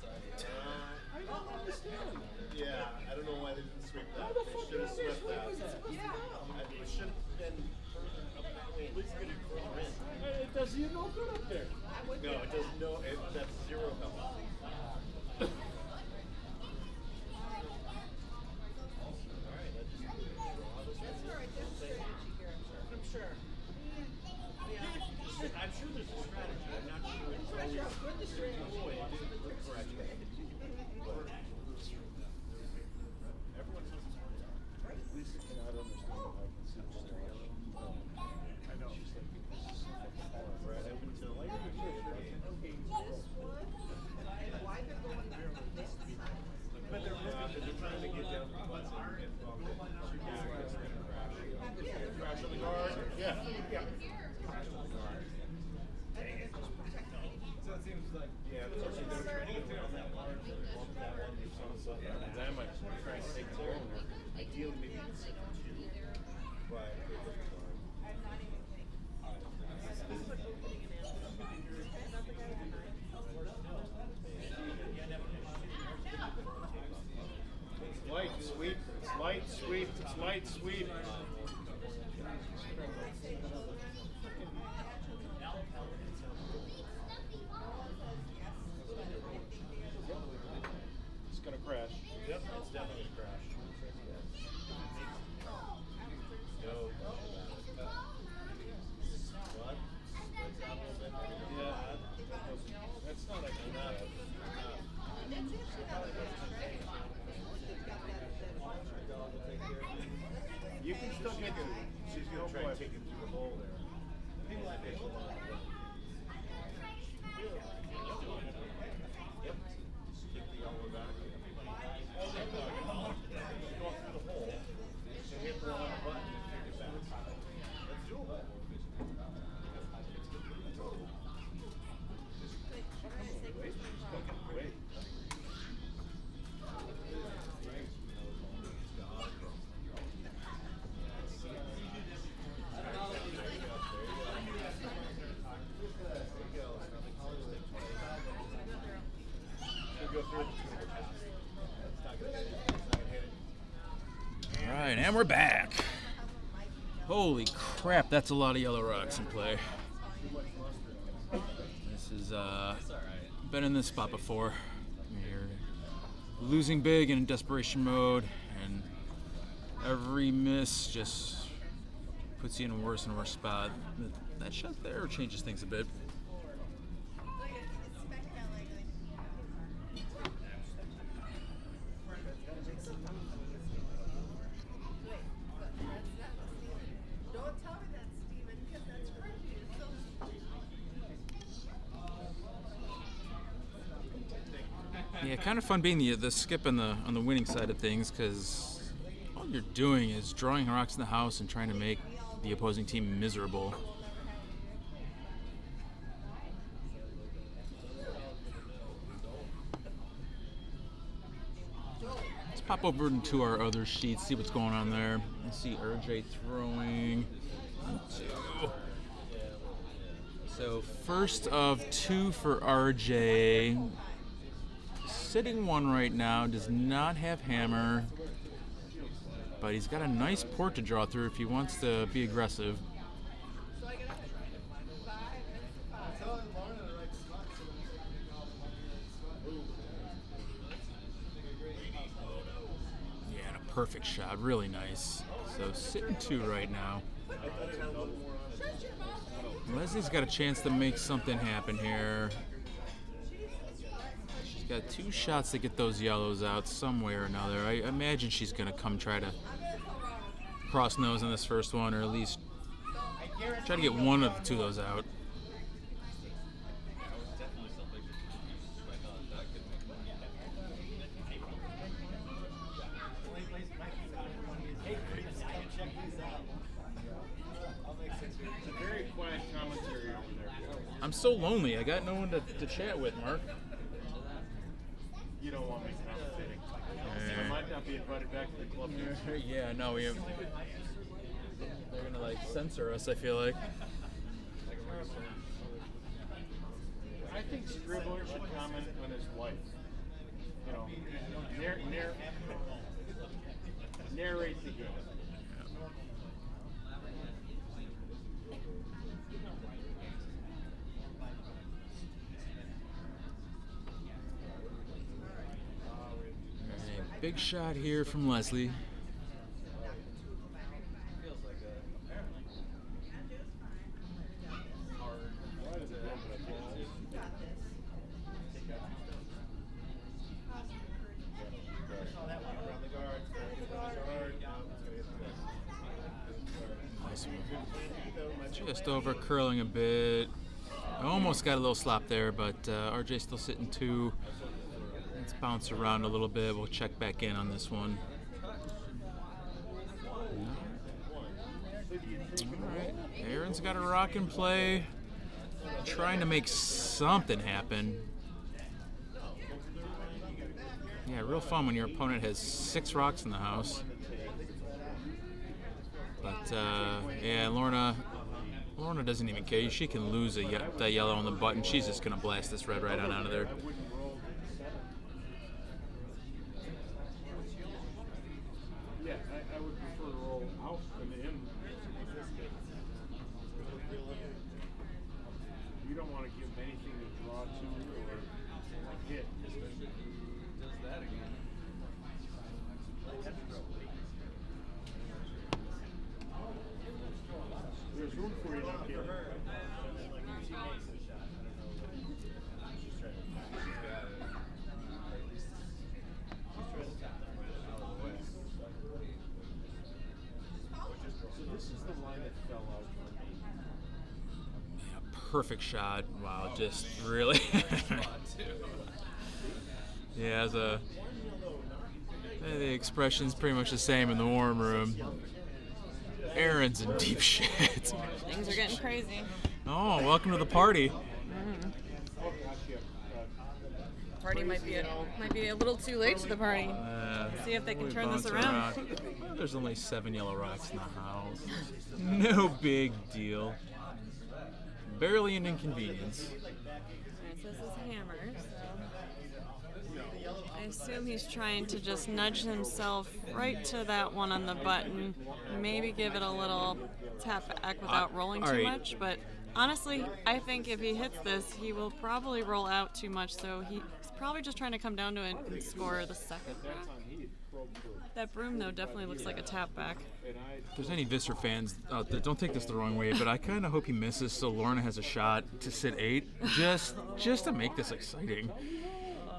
I don't understand. Yeah, I don't know why they didn't sweep that. They should have swept that. Yeah. It should have been at least get it further in. It does you no good up there. No, it does no. That's zero help. I'm sure there's a strategy. I'm not sure it's always correct. Everyone says it's right. Lisa cannot understand how I can see the strategy. I know. She's like, this is right up until like this one. Why they're going this time? But they're trying to get down to the button and crash on the guard. Yeah. So it seems like they're trying to get around that line. That might try to take the ball. Ideally, maybe you can sit on two. But it's light sweep. It's light sweep. It's light sweep. It's gonna crash. Yep, it's definitely a crash. Go. What? Spreads out a little bit. Yeah, that's not enough. You can still get it. She's gonna try and take it through the hole there. Yep. Kick the elbow back. Going through the hole. So hit the button and kick it back. That's doable. Wait.
All right, and we're back. Holy crap, that's a lot of yellow rocks in play. This is been in this spot before. You're losing big and in desperation mode, and every miss just puts you in a worse and worse spot. That shot there changes things a bit. Yeah, kind of fun being the skip on the winning side of things, because all you're doing is drawing rocks in the house and trying to make the opposing team miserable. Let's pop over into our other sheets, see what's going on there. Let's see RJ throwing 2. So first of 2 for RJ. Sitting 1 right now, does not have hammer, but he's got a nice port to draw through if he wants to be aggressive. Yeah, and a perfect shot, really nice. So sitting 2 right now. Leslie's got a chance to make something happen here. She's got 2 shots to get those yellows out some way or another. I imagine she's going to come try to cross nose on this first one, or at least try to get one of the 2 of those out. I'm so lonely. I got no one to chat with, Mark.
You don't want me commentating. I might not be invited back to the club.
Yeah, no, they're gonna like censor us, I feel like.
I think Scribbler should comment on his wife. You know, narrate the game.
Big shot here from Leslie. Nice one. Just over curling a bit. Almost got a little slop there, but RJ still sitting 2. Let's bounce around a little bit. We'll check back in on this one. All right. Aaron's got a rock and play. Trying to make something happen. Yeah, real fun when your opponent has 6 rocks in the house. But, yeah, Lorna doesn't even care. She can lose that yellow on the button. She's just going to blast this red right on out of there.
I would prefer to roll out than in. You don't want to give them anything to draw to or hit. Does that again. There's room for you up here.
Perfect shot. Wow, just really. Yeah, the expression's pretty much the same in the warm room. Aaron's in deep shit.
Things are getting crazy.
Oh, welcome to the party.
Party might be a little too late to the party. See if they can turn this around.
There's only 7 yellow rocks in the house. No big deal. Barely an inconvenience.
Alright, so this is hammer. So I assume he's trying to just nudge himself right to that one on the button. Maybe give it a little tap back without rolling too much. But honestly, I think if he hits this, he will probably roll out too much. So he's probably just trying to come down to it and score the second rock. That broom, though, definitely looks like a tap back.
If there's any Visser fans out there, don't take this the wrong way, but I kind of hope he misses so Lorna has a shot to sit 8, just to make this exciting.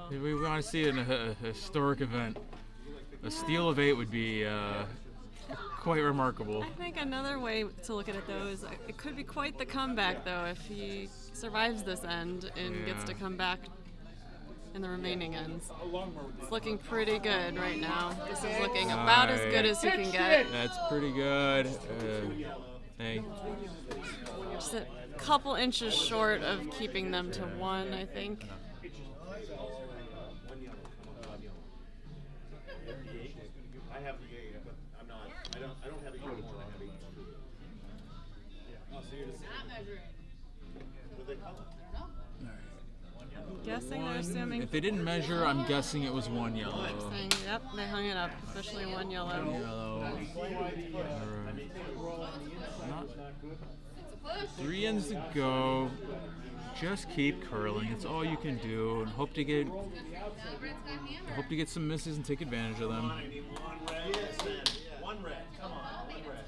We want to see it in a historic event. A steal of 8 would be quite remarkable.
I think another way to look at it, though, is it could be quite the comeback, though, if he survives this end and gets to come back in the remaining ends. It's looking pretty good right now. This is looking about as good as he can get.
That's pretty good. Hey.
Just a couple inches short of keeping them to 1, I think.
I don't have a unit. So you're just not measuring. Would they come?
I'm guessing they're assuming.
If they didn't measure, I'm guessing it was 1 yellow.
Yep, they hung it up, especially 1 yellow.
1 yellow. All right. 3 ends to go. Just keep curling. It's all you can do, and hope to get some misses and take advantage of them.
One red. Come on. One red.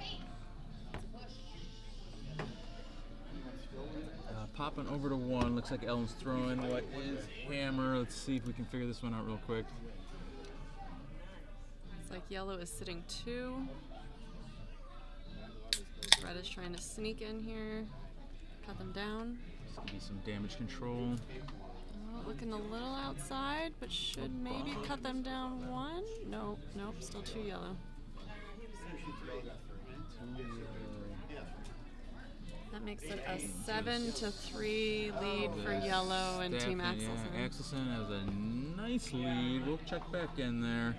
popping over to 1. Looks like Ellen's throwing what is hammer. Let's see if we can figure this one out real quick.
It's like yellow is sitting 2. Red is trying to sneak in here, cut them down.
This could be some damage control.
Oh, looking a little outside, but should maybe cut them down 1. Nope, still 2 yellow. That makes it a 7-3 lead for yellow and Team Axelson.
Yeah, Axelson has a nice lead. We'll check back in there.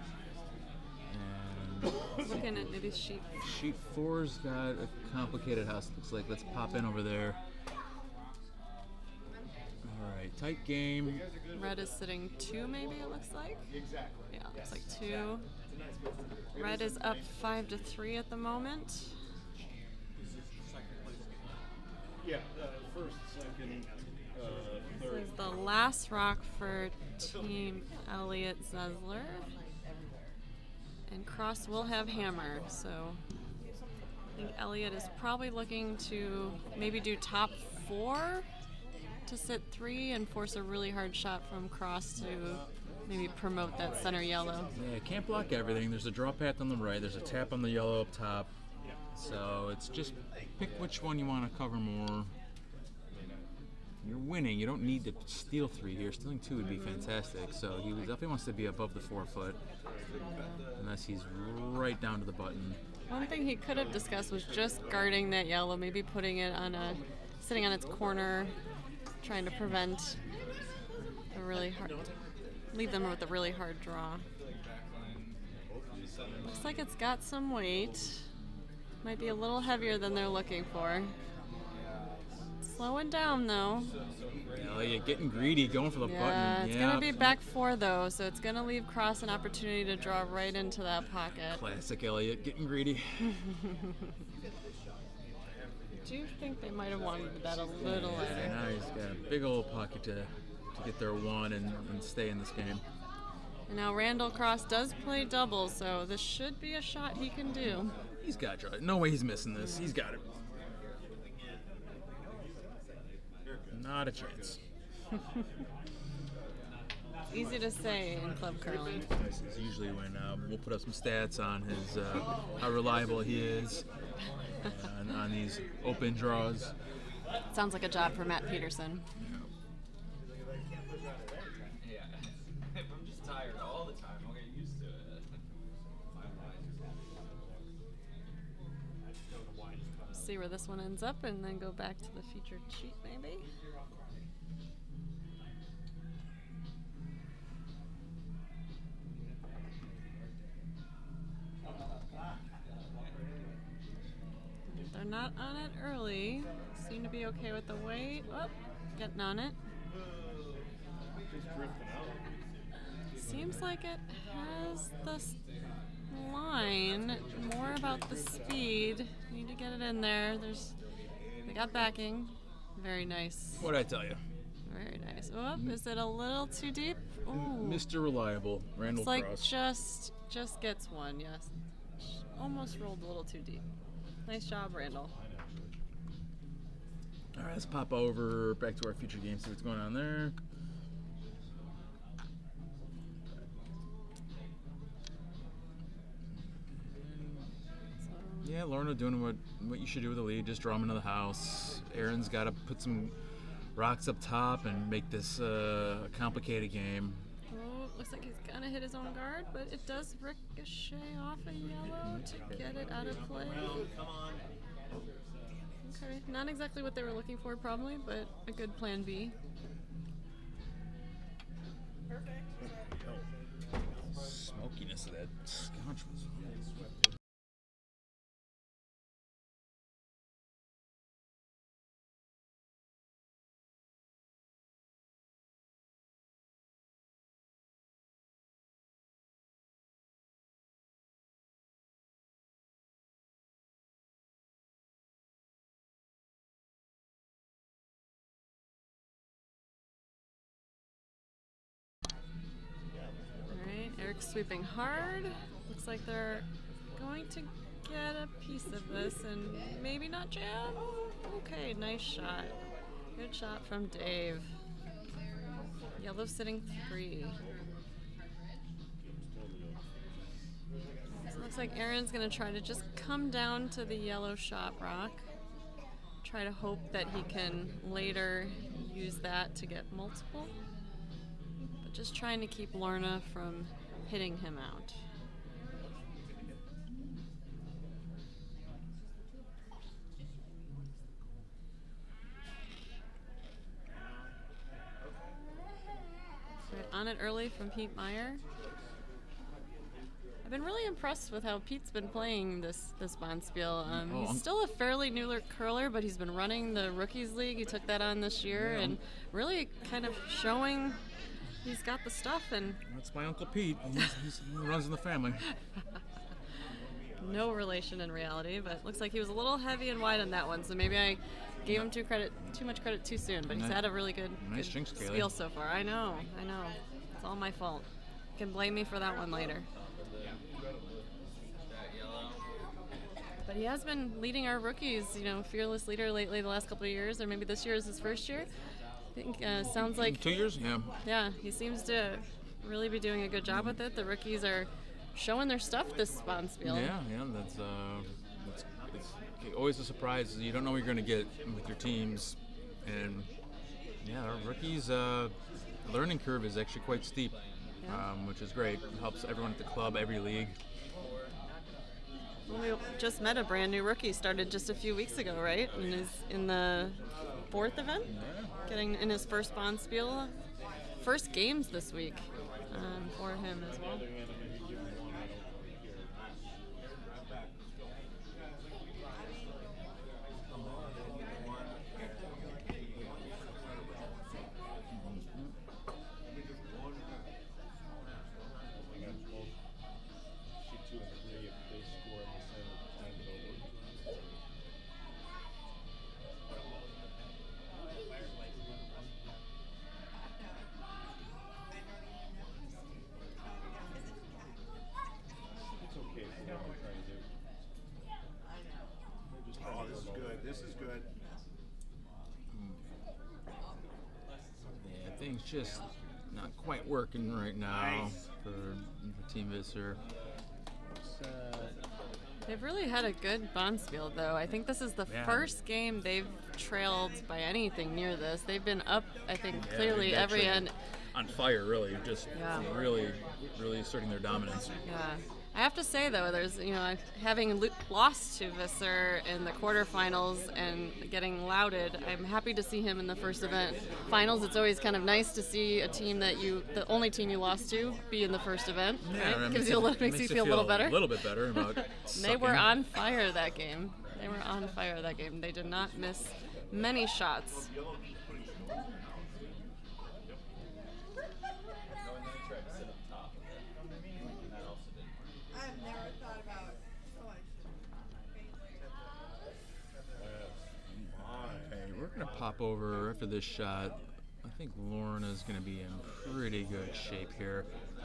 And
Looking at maybe sheet.
Sheet 4's got a complicated house, looks like. Let's pop in over there. Alright, tight game.
Red is sitting 2 maybe, it looks like. Yeah, looks like 2. Red is up 5-3 at the moment.
Yeah, first, second,
This
third.
is the last rock for Team Elliot Zesler. And Cross will have hammer, so I think Elliot is probably looking to maybe do top 4 to sit 3 and force a really hard shot from Cross to maybe promote that center yellow.
Yeah, can't block everything. There's a draw path on the right. There's a tap on the yellow up top. So it's just pick which one you want to cover more. You're winning. You don't need to steal 3 here. Stealing 2 would be fantastic. So he definitely wants to be above the 4 foot. Unless he's right down to the button.
One thing he could have discussed was just guarding that yellow, maybe putting it on sitting on its corner, trying to prevent a really hard, leave them with a really hard draw. Looks like it's got some weight. Might be a little heavier than they're looking for. Slowing down though.
Elliot getting greedy, going for the button.
Yeah, it's gonna be back 4 though, so it's gonna leave Cross an opportunity to draw right into that pocket.
Classic Elliot, getting greedy.
Do you think they might have wanted that a little later?
Now he's got a big old pocket to get their 1 and stay in this game.
And now Randall Cross does play double, so this should be a shot he can do.
He's got to draw it. No way he's missing this. He's got it. Not a chance.
Easy to say in club curling.
This is usually when we'll put up some stats on his how reliable he is on these open draws.
Sounds like a job for Matt Peterson.
Yeah. If I'm just tired all the time, I'll get used to it.
See where this one ends up and then go back to the featured sheet maybe. They're not on it early. Seem to be okay with the weight. Oh, getting on it. Seems like it has the line. More about the speed. Need to get it in there. They got backing. Very nice.
What'd I tell you?
Very nice. Oh, is it a little too deep? Ooh.
Mr. Reliable, Randall
It's like
Cross.
just gets one, yes. Almost rolled a little too deep. Nice job, Randall.
All right, let's pop over back to our future game, see what's going on there. Yeah, Lorna doing what you should do with the lead, just draw him into the house. Aaron's got to put some rocks up top and make this a complicated game.
Oh, looks like he's gonna hit his own guard, but it does ricochet off a yellow to get it out of play. Okay, not exactly what they were looking for probably, but a good plan B.
Smokiness of that scotch was.
Eric sweeping hard. Looks like they're going to get a piece of this and maybe not jam. Okay, nice shot. Good shot from Dave. Yellow sitting 3. So it looks like Aaron's going to try to just come down to the yellow shot rock. Try to hope that he can later use that to get multiple. But just trying to keep Lorna from hitting him out. On it early from Pete Meyer. I've been really impressed with how Pete's been playing this Bonspiel. He's still a fairly new curler, but he's been running the Rookies League. He took that on this year and really kind of showing he's got the stuff. And
That's my Uncle Pete. He runs in the family.
no relation in reality, but looks like he was a little heavy and wide on that one, so maybe I gave him too much credit too soon, but he's had a really good
jinx, Kaylee.
spiel so far. I know. It's all my fault. You can blame me for that one later. But he has been leading our rookies, fearless leader lately the last couple of years, or maybe this year is his first year. I think sounds like
2 years? Yeah.
Yeah, he seems to really be doing a good job with it. The rookies are showing their stuff this Bonspiel.
Yeah, that's it's always a surprise. You don't know what you're going to get with your teams, and our rookies' learning curve is actually quite steep, which is great. It helps everyone at the club, every league.
Well, we just met a brand new rookie, started just a few weeks ago, right? And is in the 4th event, getting in his first Bonspiel. First games this week for him as well.
This is good.
Yeah, things just not quite working right now for Team Visser.
They've really had a good Bonspiel, though. I think this is the first game they've trailed by anything near this. They've been up, I think, clearly every end.
On fire, really. Just really asserting their dominance.
Yeah. I have to say, though, there's, having lost to Visser in the quarterfinals and getting lauded, I'm happy to see him in the first event finals. It's always kind of nice to see a team that the only team you lost to, be in the first event.
Yeah,
right?
makes
you feel a little better.
A little bit better about
They were on fire that game. They did not miss many shots.
We're going to pop over after this shot. I think Lorna's going to be in pretty good shape here.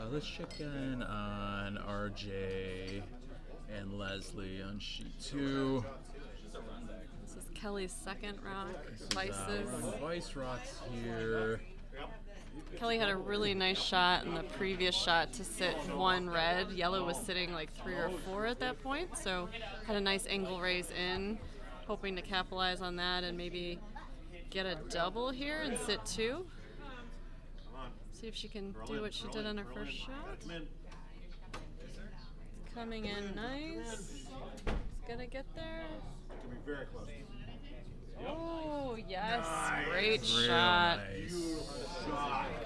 Let's check in on RJ and Leslie on sheet 2.
This is Kelly's second rock. Vice's.
Vice rocks here.
Kelly had a really nice shot in the previous shot to sit 1 red. Yellow was sitting like 3 or 4 at that point, so had a nice angle raise in, hoping to capitalize on that and maybe get a double here and sit 2. See if she can do what she did on her first shot. It's coming in nice. It's gonna get there.
Can be very close.
Oh, yes. Great shot.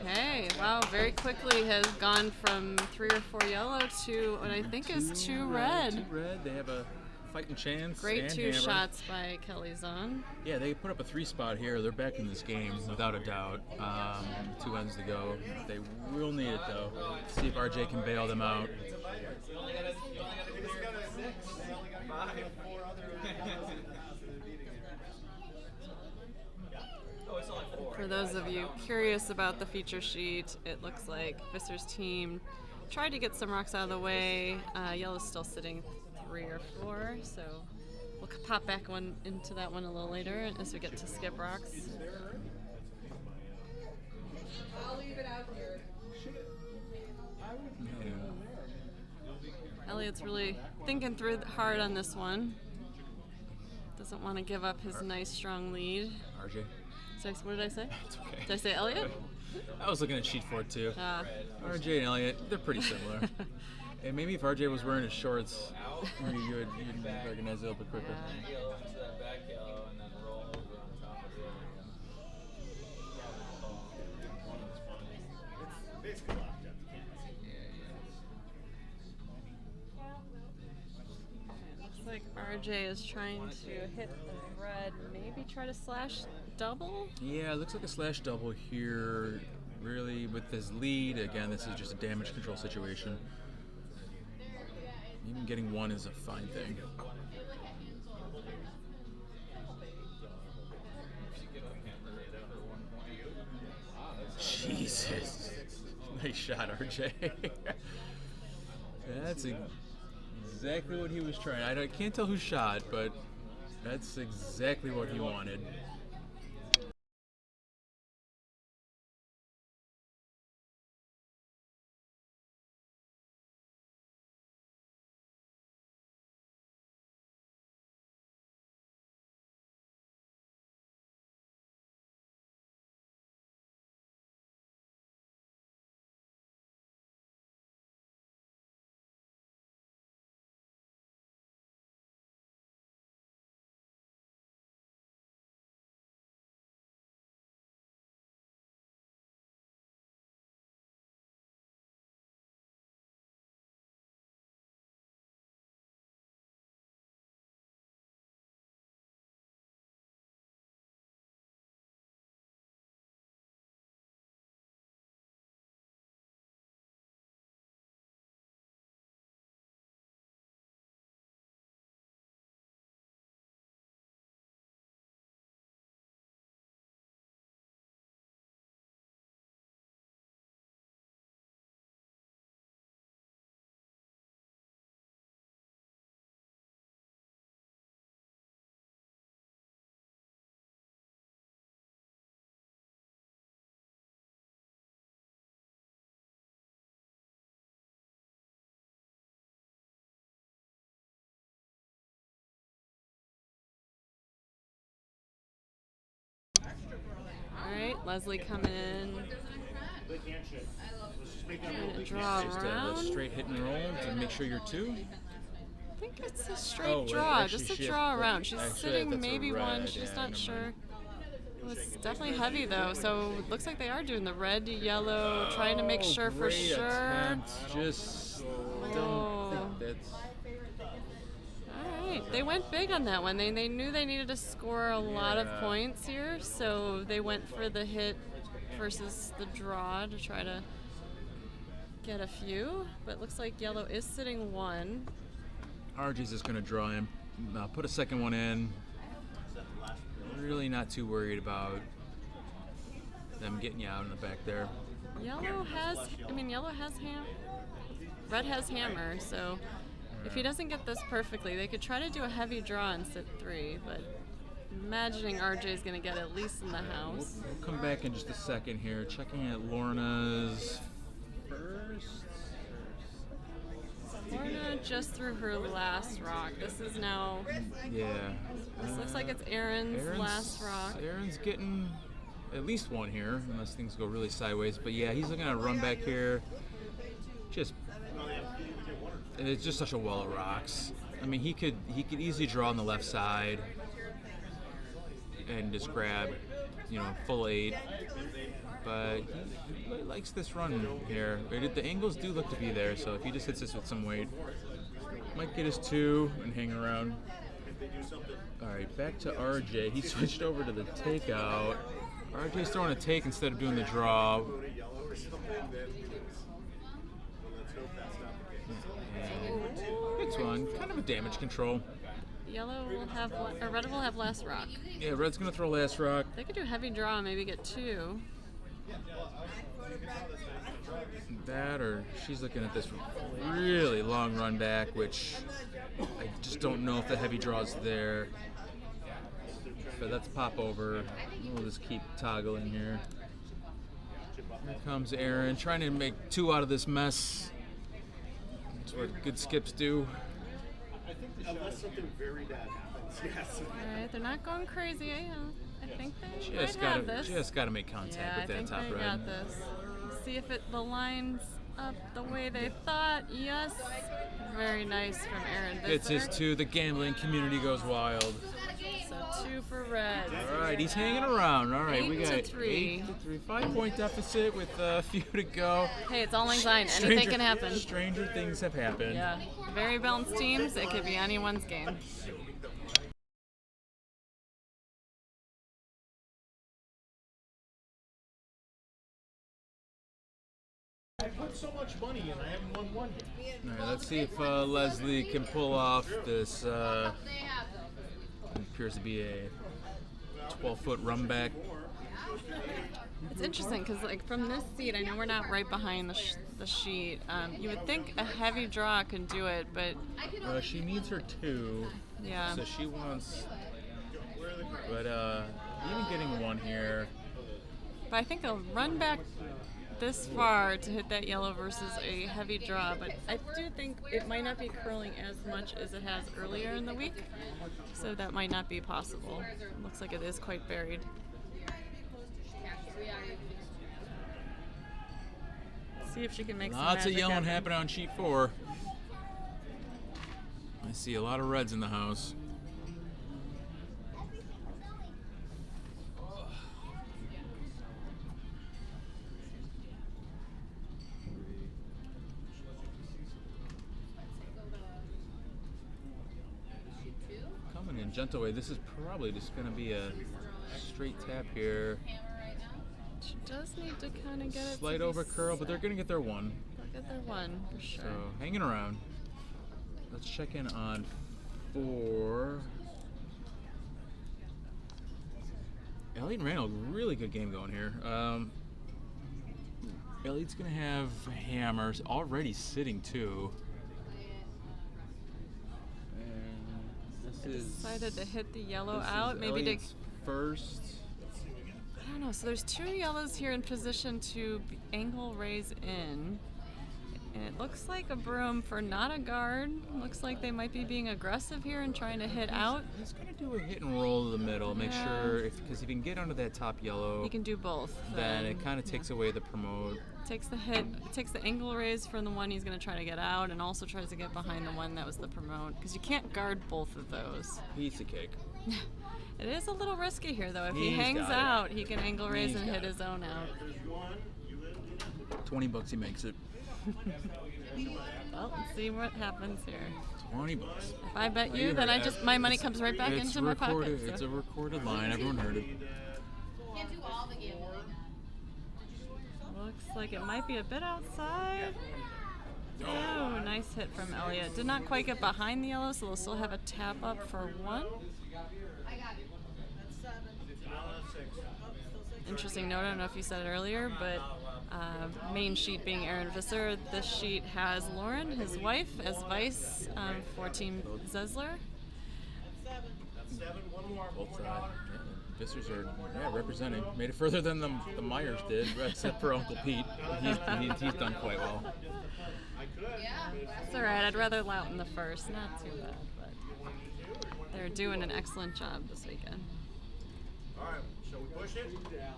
Okay, wow, very quickly has gone from 3 or 4 yellow to what I think is 2 red.
2 red. They have a fighting chance.
Great 2
hammer.
shots by Kelly Zahn.
Yeah, they put up a 3 spot here. They're back in this game without a doubt. 2 ends to go. They will need it though. See if RJ can bail them out.
For those of you curious about the feature sheet, it looks like Visser's team tried to get some rocks out of the way. Yellow's still sitting 3 or 4, so we'll pop back into that one a little later as we get to skip rocks. Elliot's really thinking through hard on this one. Doesn't want to give up his nice strong lead.
RJ.
So what did I say?
It's okay.
Did I say Elliot?
I was looking at sheet 4 too. RJ and Elliot, they're pretty similar. And maybe if RJ was wearing his shorts, you'd recognize it a little bit quicker.
Yellow into that back yellow and then roll over on top of the
It's basically locked up.
Looks like RJ is trying to hit the red, maybe try to slash double?
Yeah, it looks like a slash double here. Really, with his lead, again, this is just a damage control situation. Even getting one is a fine thing. Jesus. Nice shot, RJ. That's exactly what he was trying. I can't tell who shot, but that's exactly what he wanted.
Alright, Leslie coming in. Trying to draw
Just a
around.
straight hit and roll to make sure you're two.
I think it's a straight
Oh,
draw,
actually,
just a
she-
draw around. She's
actually,
sitting
that's a
maybe
red,
one, she's
yeah,
not
never
sure.
mind.
It's definitely heavy though, so it looks like they are doing the red, yellow, trying to make sure for
Great
sure.
attempt. Just
Oh.
don't think that's.
Alright, they went big on that one. They knew they needed to score a lot of points here, so they went for the hit versus the draw to try to get a few. But it looks like yellow is sitting one.
RJ's just going to draw him, put a second one in. Really not too worried about them getting you out in the back there.
Yellow has red has hammer, so if he doesn't get this perfectly, they could try to do a heavy draw and sit three, but imagining RJ is going to get at least in the house.
We'll come back in just a second here, checking at Lorna's first.
Lorna just threw her last rock. This is now,
Yeah.
this looks like it's Aaron's last rock.
Aaron's getting at least one here, unless things go really sideways. But yeah, he's looking at a run back here. And it's just such a wall of rocks. I mean, he could easily draw on the left side and just grab, full 8. But he really likes this run here. The angles do look to be there, so if he just hits this with some weight, might get his 2 and hang around. All right, back to RJ. He switched over to the takeout. RJ's throwing a take instead of doing the draw. It's one, kind of a damage control.
Yellow will have, or red will have last rock.
Yeah, red's gonna throw last rock.
They could do heavy draw and maybe get 2.
That, or she's looking at this really long run back, which I just don't know if the heavy draw's there. But let's pop over. We'll just keep toggling here. Here comes Aaron, trying to make 2 out of this mess. That's what good skips do.
Unless something very bad happens, yes.
Alright, they're not going crazy. I think they
Just
might have this.
gotta make contact
Yeah, I
with that
think
top
they
red.
got this. See if the lines up the way they thought. Yes. Very nice from Aaron Visser.
It's his 2. The gambling community goes wild.
So 2 for red.
All right, he's hanging around. All right, we
8
got
to 3.
8 to 3. 5-point deficit with a few to go.
Hey, it's all lang syne. Anything can happen.
Stranger things have happened.
Yeah. Very balanced teams. It could be anyone's game.
I put so much money in, I haven't won one yet.
All right, let's see if Leslie can pull off this. Appears to be a 12-foot run back.
It's interesting because, like, from this seat, I know we're not right behind the sheet. You would think a heavy draw can do it, but
She needs her 2,
yeah.
so she wants. But even getting 1 here.
But I think a run back this far to hit that yellow versus a heavy draw, but I do think it might not be curling as much as it has earlier in the week, so that might not be possible. It looks like it is quite buried. See if she can make some
Lots of
magic
yelling
happen.
happening on sheet 4. I see a lot of reds in the house. Coming in gentle way. This is probably just going to be a straight tap here.
She does need to kind of get it.
Slight over curl, but they're going to get their 1.
They'll get their 1 for sure.
So hanging around. Let's check in on 4. Elliot and Randall, really good game going here. Elliot's going to have hammers already sitting 2. And this is
Decided to hit the yellow
this
out.
is
Maybe to.
Elliot's first.
I don't know. So there's 2 yellows here in position to angle raise in. And it looks like a broom for not a guard. Looks like they might be being aggressive here and trying to hit out.
He's going to do a hit and roll to the middle. Make
Yeah.
sure, because if he can get under that top yellow,
He can do both.
then it kind of takes away the promote.
Takes the hit, takes the angle raise from the one he's going to try to get out, and also tries to get behind the one that was the promote. Because you can't guard both of those.
Piece of cake.
It is a little risky here, though. If he
He's
hangs
got it.
out, he can angle raise
He's
and
got
hit
it.
his own out.
$20 he makes it.
Well, let's see what happens here.
$20.
If I bet you, then my money comes right back
It's
into my pocket.
recorded.
so.
It's a recorded line. Everyone heard it.
Can't do all the gambling.
Looks like it might be a bit outside. Oh, nice hit from Elliot. Did not quite get behind the yellow, so they'll still have a tap up for 1. Interesting note, I don't know if you said it earlier, but main sheet being Aaron Visser, this sheet has Lauren, his wife, as vice for Team Zesler.
Both Vissers are representing. Made it further than the Myers did, except for Uncle Pete. He's done quite well.
It's alright, I'd rather Lout in the first, not too bad, but they're doing an excellent job this weekend.
All right, shall we push it?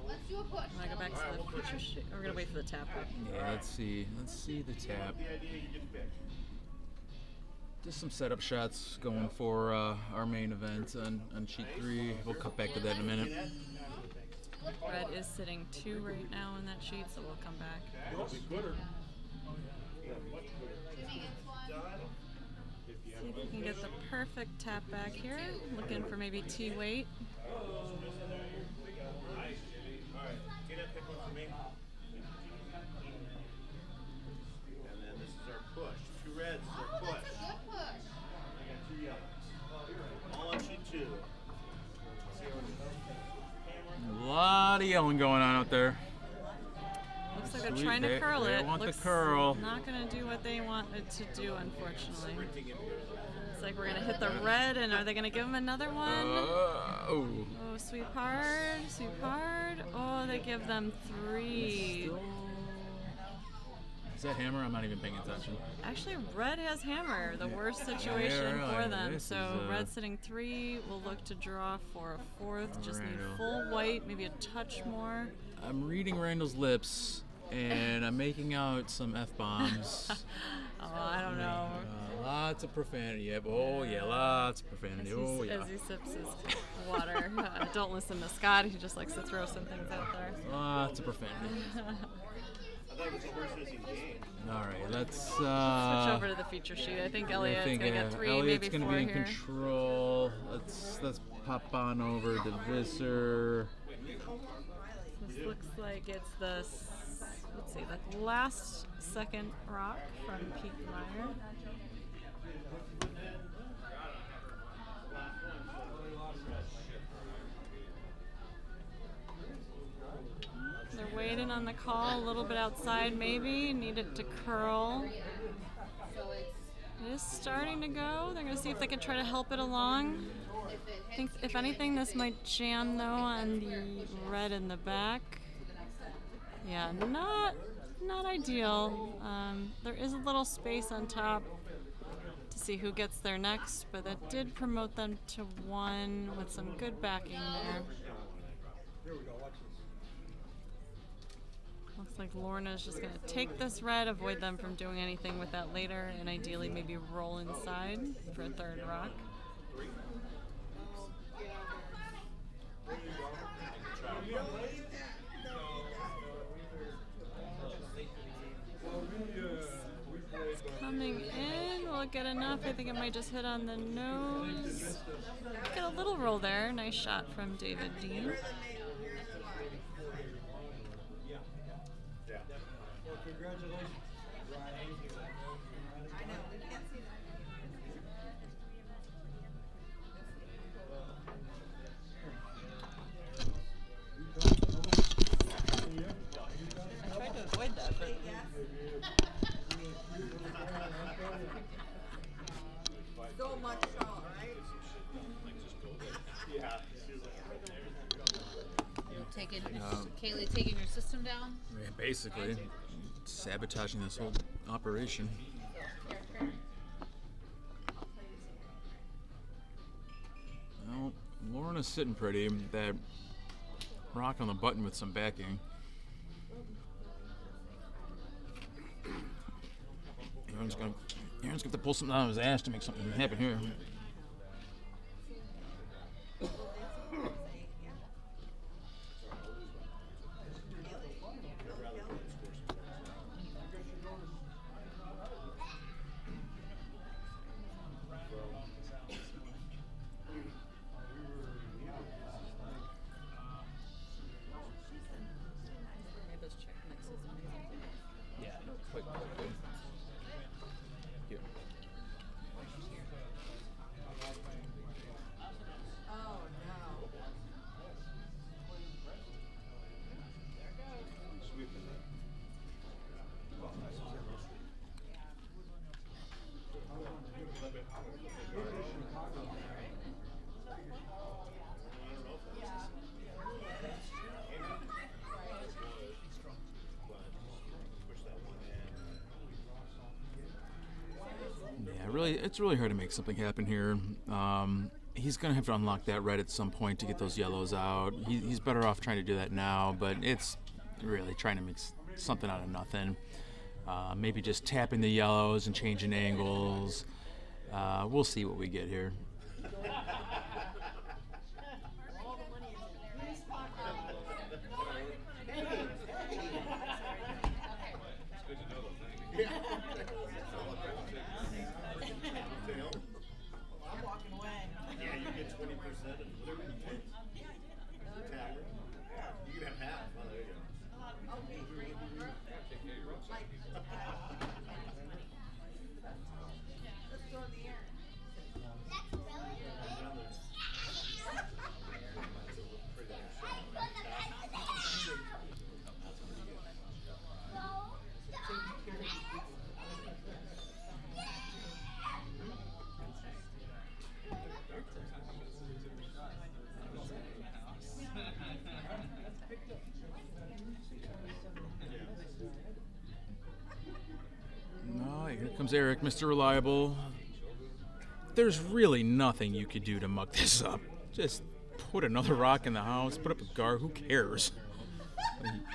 Let's do a push.
Want to go back to the future sheet? Or we're going to wait for the tap up?
Yeah, let's see the tap.
The idea you get picked.
Just some setup shots going for our main event on sheet 3. We'll cut back to that in a minute.
Red is sitting 2 right now on that sheet, so we'll come back. See if we can get the perfect tap back here. Looking for maybe T-weight.
Tina, pick one for me. And then this is our push. 2 reds is our push.
That's a good push.
I got 2 yellows. All on sheet 2.
A lot of yelling going on out there.
Looks So they're
Sweet,
trying to curl
they
it.
want the
Looks
curl.
not going to do what they want it to do, unfortunately. It's like we're going to hit the red, and are they going to give him another one?
Oh.
Oh, sweetheart, sweetheart. Oh, they give them 3.
Is that hammer? I'm not even paying attention.
Actually, red has hammer, the worst situation
really.
for them.
This
So
is,
red sitting 3 will look to draw for a 4th. Just need
Randall.
full white, maybe a touch more.
I'm reading Randall's lips, and I'm making out some F-bombs.
Oh, I don't know.
Lots of profanity. Yep. Oh, yeah, lots of profanity. Oh, yeah.
As he sips his water. Don't listen to Scott. He just likes to throw some things out there.
Lots of profanity.
I thought it was the horse racing game.
All right, let's
Switch over to the feature sheet. I think Elliot's going to get 3,
Elliot's
maybe
gonna
4
be in
here.
control. Let's pop on over to Visser.
This looks like it's the, let's see, the last second rock from Pete Meyer. They're waiting on the call, a little bit outside maybe, need it to curl. It is starting to go. They're going to see if they can try to help it along. I think, if anything, this might jam, though, on the red in the back. Yeah, not ideal. There is a little space on top to see who gets there next, but that did promote them to 1 with some good backing there. Looks like Lorna's just going to take this red, avoid them from doing anything with that later, and ideally maybe roll inside for a 3rd rock. It's coming in. Will it get enough? I think it might just hit on the nose. Get a little roll there. Nice shot from David Dean.
Well, congratulations.
I tried to avoid that, but
So much shot, right?
Kaylee taking your system down.
Yeah, basically, sabotaging this whole operation. Well, Lorna's sitting pretty. That rock on the button with some backing. Aaron's gonna have to pull something out of his ass to make something happen here. Yeah, quite good. Here.
Oh no.
Yeah, it's really hard to make something happen here. He's gonna have to unlock that red at some point to get those yellows out. He's better off trying to do that now, but it's really trying to make something out of nothing. Maybe just tapping the yellows and changing angles. We'll see what we get here.
Yeah, you get 20% of the tagger. You can have half. Oh, there you go.
Let's throw in the air.
Comes Eric, Mr. Reliable. There's really nothing you could do to muck this up. Just put another rock in the house, put up a guard, who cares?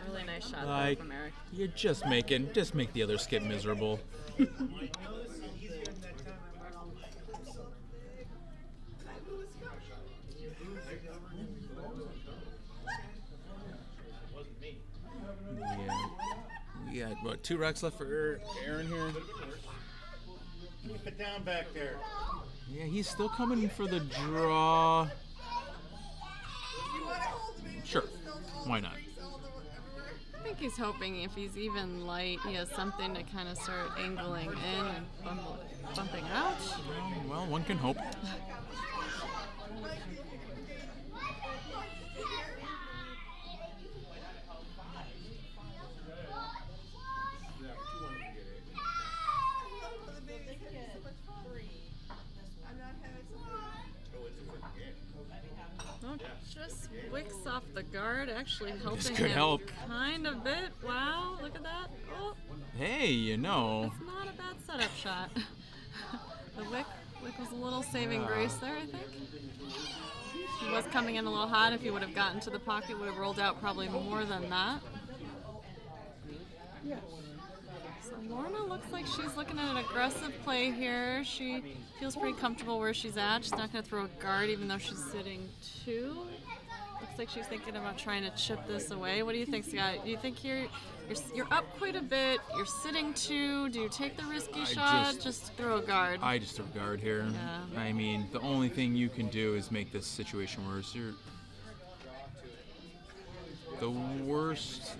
Really nice shot
Like,
from Eric.
you're just make the other skip miserable. Yeah. We got, what, 2 rocks left for Aaron here?
Keep it down back there.
Yeah, he's still coming for the draw. Sure, why not?
I think he's hoping if he's even light, he has something to kind of start angling in and bumping out.
Well, one can hope.
Oh, just wicks off the guard, actually helping
could
him
help.
kind of bit. Wow, look at that. Oh,
Hey, you know.
it's not a bad setup shot. The wick was a little saving grace there, I think. He was coming in a little hot. If he would have gotten to the pocket, would have rolled out probably more than that. So Lorna looks like she's looking at an aggressive play here. She feels pretty comfortable where she's at. She's not going to throw a guard even though she's sitting 2. Looks like she's thinking about trying to chip this away. What do you think, Scott? Do you think you're up quite a bit? You're sitting 2. Do you take the risky shot? Just throw a guard.
I just threw a guard here.
Yeah.
I mean, the only thing you can do is make this situation worse. The worst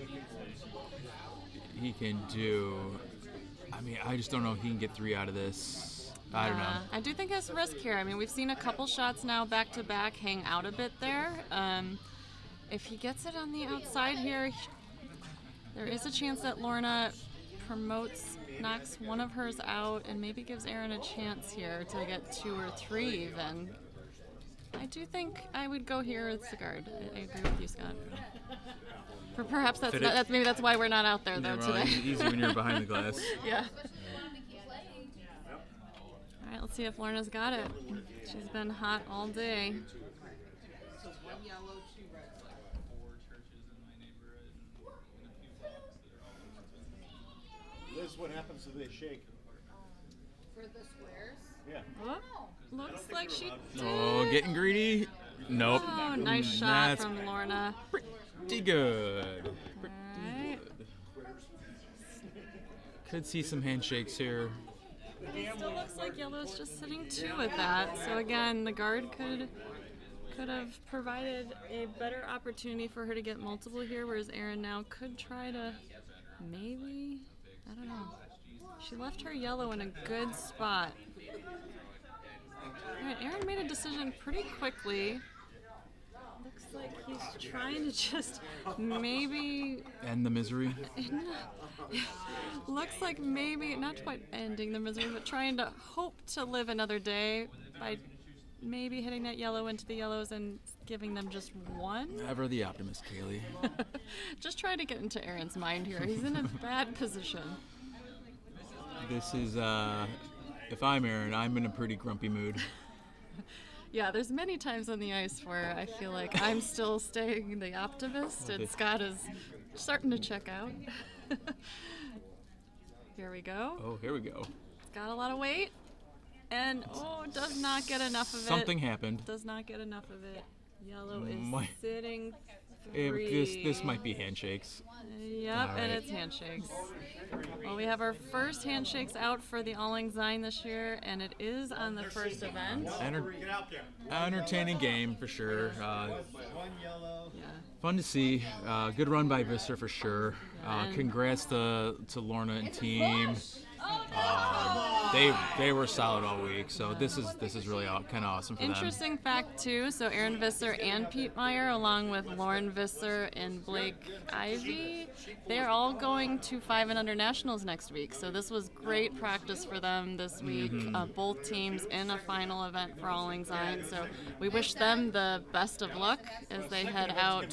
he can do. I mean, I just don't know if he can get 3 out of this. I don't know.
I do think it's a risk here. I mean, we've seen a couple shots now back to back hang out a bit there. If he gets it on the outside here, there is a chance that Lorna knocks one of hers out and maybe gives Aaron a chance here to get 2 or 3 even. I do think I would go here with the guard. I agree with you, Scott. Perhaps maybe that's why we're not out there though today.
Easy when you're behind the glass.
Yeah. All right, let's see if Lorna's got it. She's been hot all day.
Liz, what happens if they shake?
For the squares?
Yeah.
Oh, looks like she did.
Oh, getting greedy? Nope.
Oh, nice shot
That's
from Lorna.
pretty good.
Alright.
Could see some handshakes here.
It still looks like Yellow's just sitting 2 with that. So again, the guard could have provided a better opportunity for her to get multiple here, whereas Aaron now could try to maybe, I don't know. She left her yellow in a good spot. Alright, Aaron made a decision pretty quickly. Looks like he's trying to just maybe
End the misery.
looks like maybe not quite ending the misery, but trying to hope to live another day by maybe hitting that yellow into the yellows and giving them just 1.
Ever the optimist, Kaylee.
Just trying to get into Aaron's mind here. He's in a bad position.
This is, if I'm Aaron, I'm in a pretty grumpy mood.
Yeah, there's many times on the ice where I feel like I'm still staying the optimist and Scott is starting to check out. Here we go.
Oh, here we go.
It's got a lot of weight and does not get enough of it.
Something happened.
Does not get enough of it. Yellow is
Might-
sitting 3.
This might be handshakes.
Yep,
All
and
right.
it's handshakes. Well, we have our first handshakes out for the All Syne this year, and it is on the first event.
Get out there.
Entertaining game for sure.
One yellow.
Yeah.
Fun to see. Good run by Visser for sure.
And-
Congrats to Lorna and team. They were solid all week, so this is really kind of awesome for them.
Interesting fact too. So Aaron Visser and Pete Meyer, along with Lauren Visser and Blake Ivy, they're all going to 5 and under nationals next week. So this was great practice for them this week. Both teams in a final event for All Syne. So we wish them the best of luck as they head out.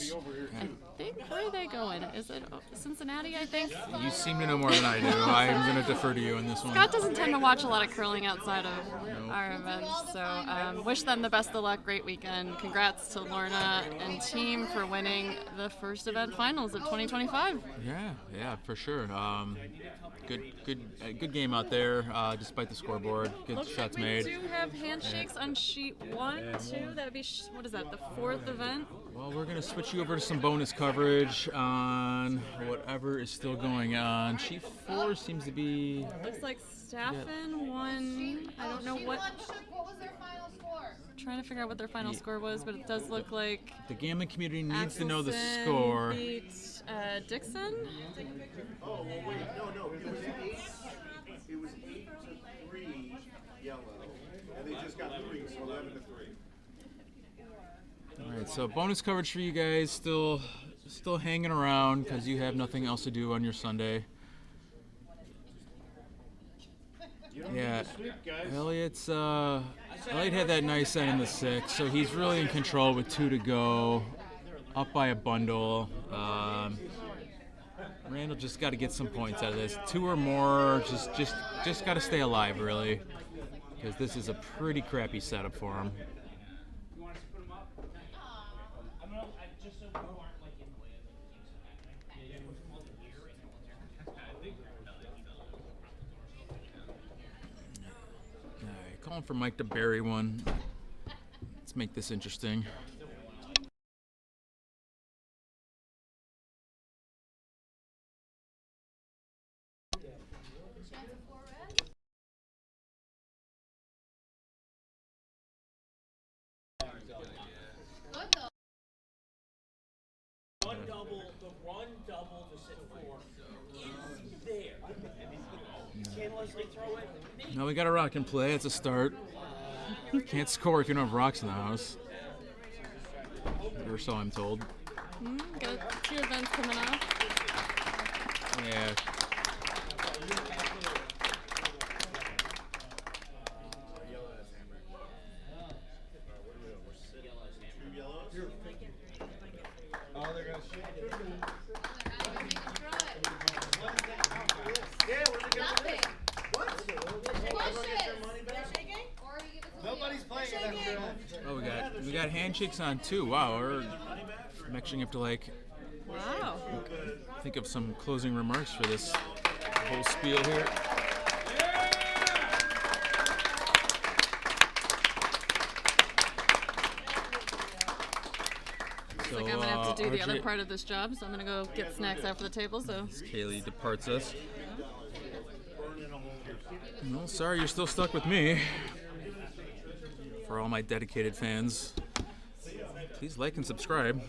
I think Where are they going? Is it Cincinnati, I think?
You seem to know more than I do. I'm going to defer to you on this one.
Scott doesn't tend to watch a lot of curling outside of our events, so wish them the best of luck. Great weekend. Congrats to Lorna and team for winning the first event finals of 2025.
Yeah, for sure. Good game out there, despite the scoreboard. Good
Looks
shots
like we
made.
do have handshakes on sheet 1, 2. That would be, what is that, the 4th event?
Well, we're going to switch you over to some bonus coverage on whatever is still going on. Sheet 4 seems to be...
Looks like Staffen won. I don't know what.
What was their final score?
Trying to figure out what their final score was, but it does look like
The gambling community needs to know the
Axelson
score.
beat Dixon.
Oh, well, wait, no, it was 8-3 yellow, and they just got 3, so 11-3.
All right, so bonus coverage for you guys. Still hanging around because you have nothing else to do on your Sunday. Yeah, Elliot had that nice end in the 6th, so he's really in control with 2 to go, up by a bundle. Randall just got to get some points out of this. 2 or more, just got to stay alive, really, because this is a pretty crappy setup for him. Calling for Mike to bury one. Let's make this interesting.
One double to sit 4 is there. Can Leslie throw it?
No, we got a rock and play. It's a start. Can't score if you don't have rocks in the house. Or so I'm told.
Got 2 events coming up.
Yeah.
Oh, they're going to shake it. Nobody's playing that.
Oh, we got handshakes on 2. Wow, I'm actually have to
Wow.
think of some closing remarks for this whole spiel here.
Looks like I'm going to have to do the other part of this job, so I'm going to go get snacks out for the table. So
Kaylee departs us. No, sorry, you're still stuck with me. For all my dedicated fans, please like and subscribe.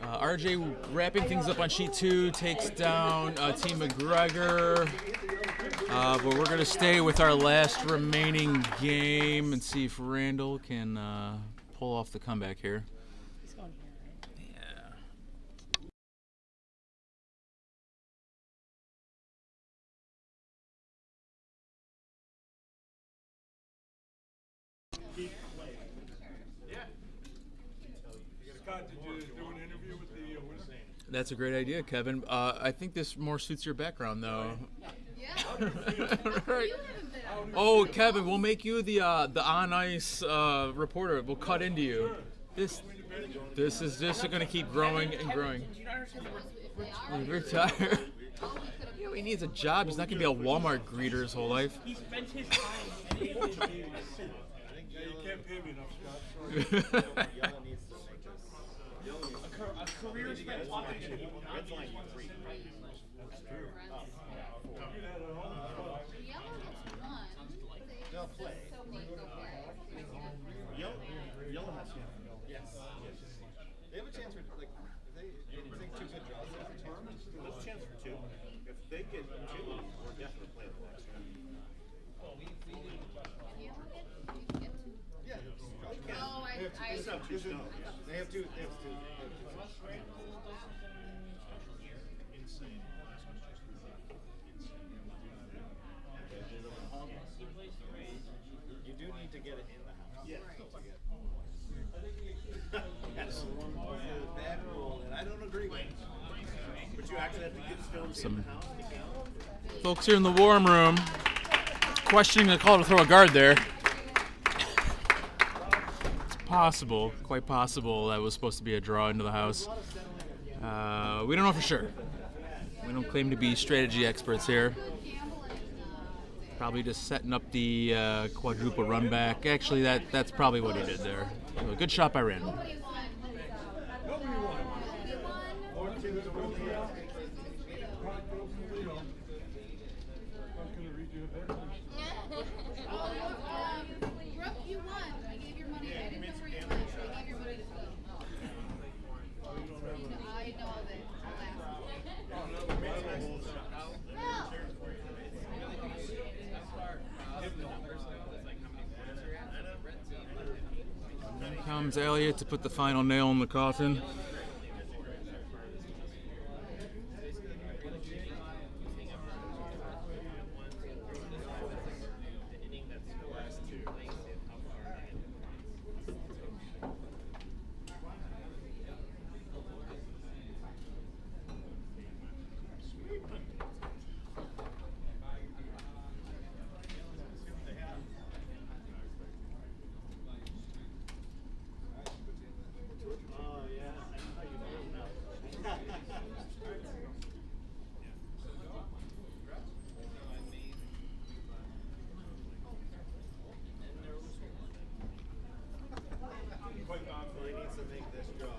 RJ wrapping things up on sheet 2, takes down Team McGregor. But we're going to stay with our last remaining game and see if Randall can pull off the comeback here. That's a great idea, Kevin. I think this more suits your background, though.
Yeah.
Right. Oh, Kevin, we'll make you the on ice reporter. We'll cut into you. This is just going to keep growing and growing. Retire. You know, he needs a job. He's not going to be a Walmart greeter his whole life.
He spent his time.
You can't pay me enough, Scott. Sorry.
A career spent talking to people, not being one to
That's true. They'll play. Yellow has to. Yes. They have a chance for, if they take 2 good draws, there's a chance for 2. If they get 2, we're definitely playing the last round. Yeah, they just have 2 stones. They have 2. You do need to get it in the house. Yes. Yes.
Some folks here in the warm room questioning the call to throw a guard there. It's possible, quite possible, that was supposed to be a draw into the house. We don't know for sure. We don't claim to be strategy experts here. Probably just setting up the quadruple run back. Actually, that's probably what he did there. A good shot by Randall. Comes Elliott to put the final nail in the coffin.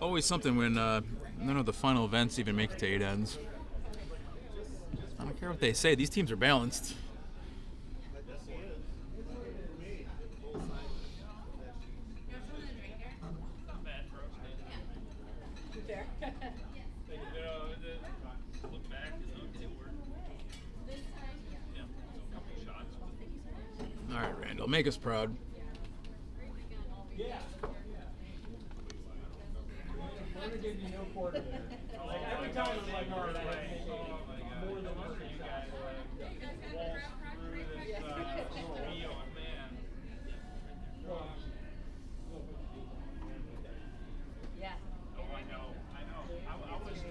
Always something when none of the final events even make it to 8 ends. I don't care what they say, these teams are balanced. All right, Randall, make us proud.
Every time it's like, all right, I have more than one of you guys waltz through this Rio, man.
Yeah.
Oh, I know. I was just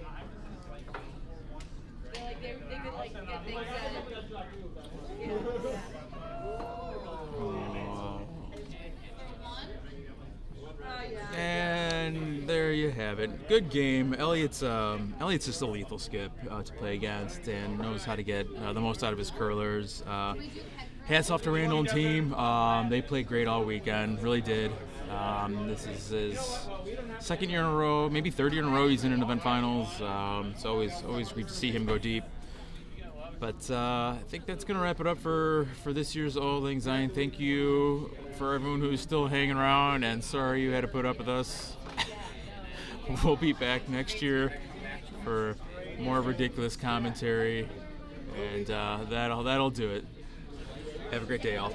like
They could like get things
And there you have it. Good game. Elliott's just a lethal skip to play against and knows how to get the most out of his curlers. Hats off to Randall and team. They played great all weekend. Really did. This is his second year in a row, maybe third year in a row he's in an event finals. It's always great to see him go deep. But I think that's going to wrap it up for this year's Auld Lang Syne. Thank you for everyone who's still hanging around, and sorry you had to put up with us. We'll be back next year for more ridiculous commentary, and that'll do it. Have a great day, all.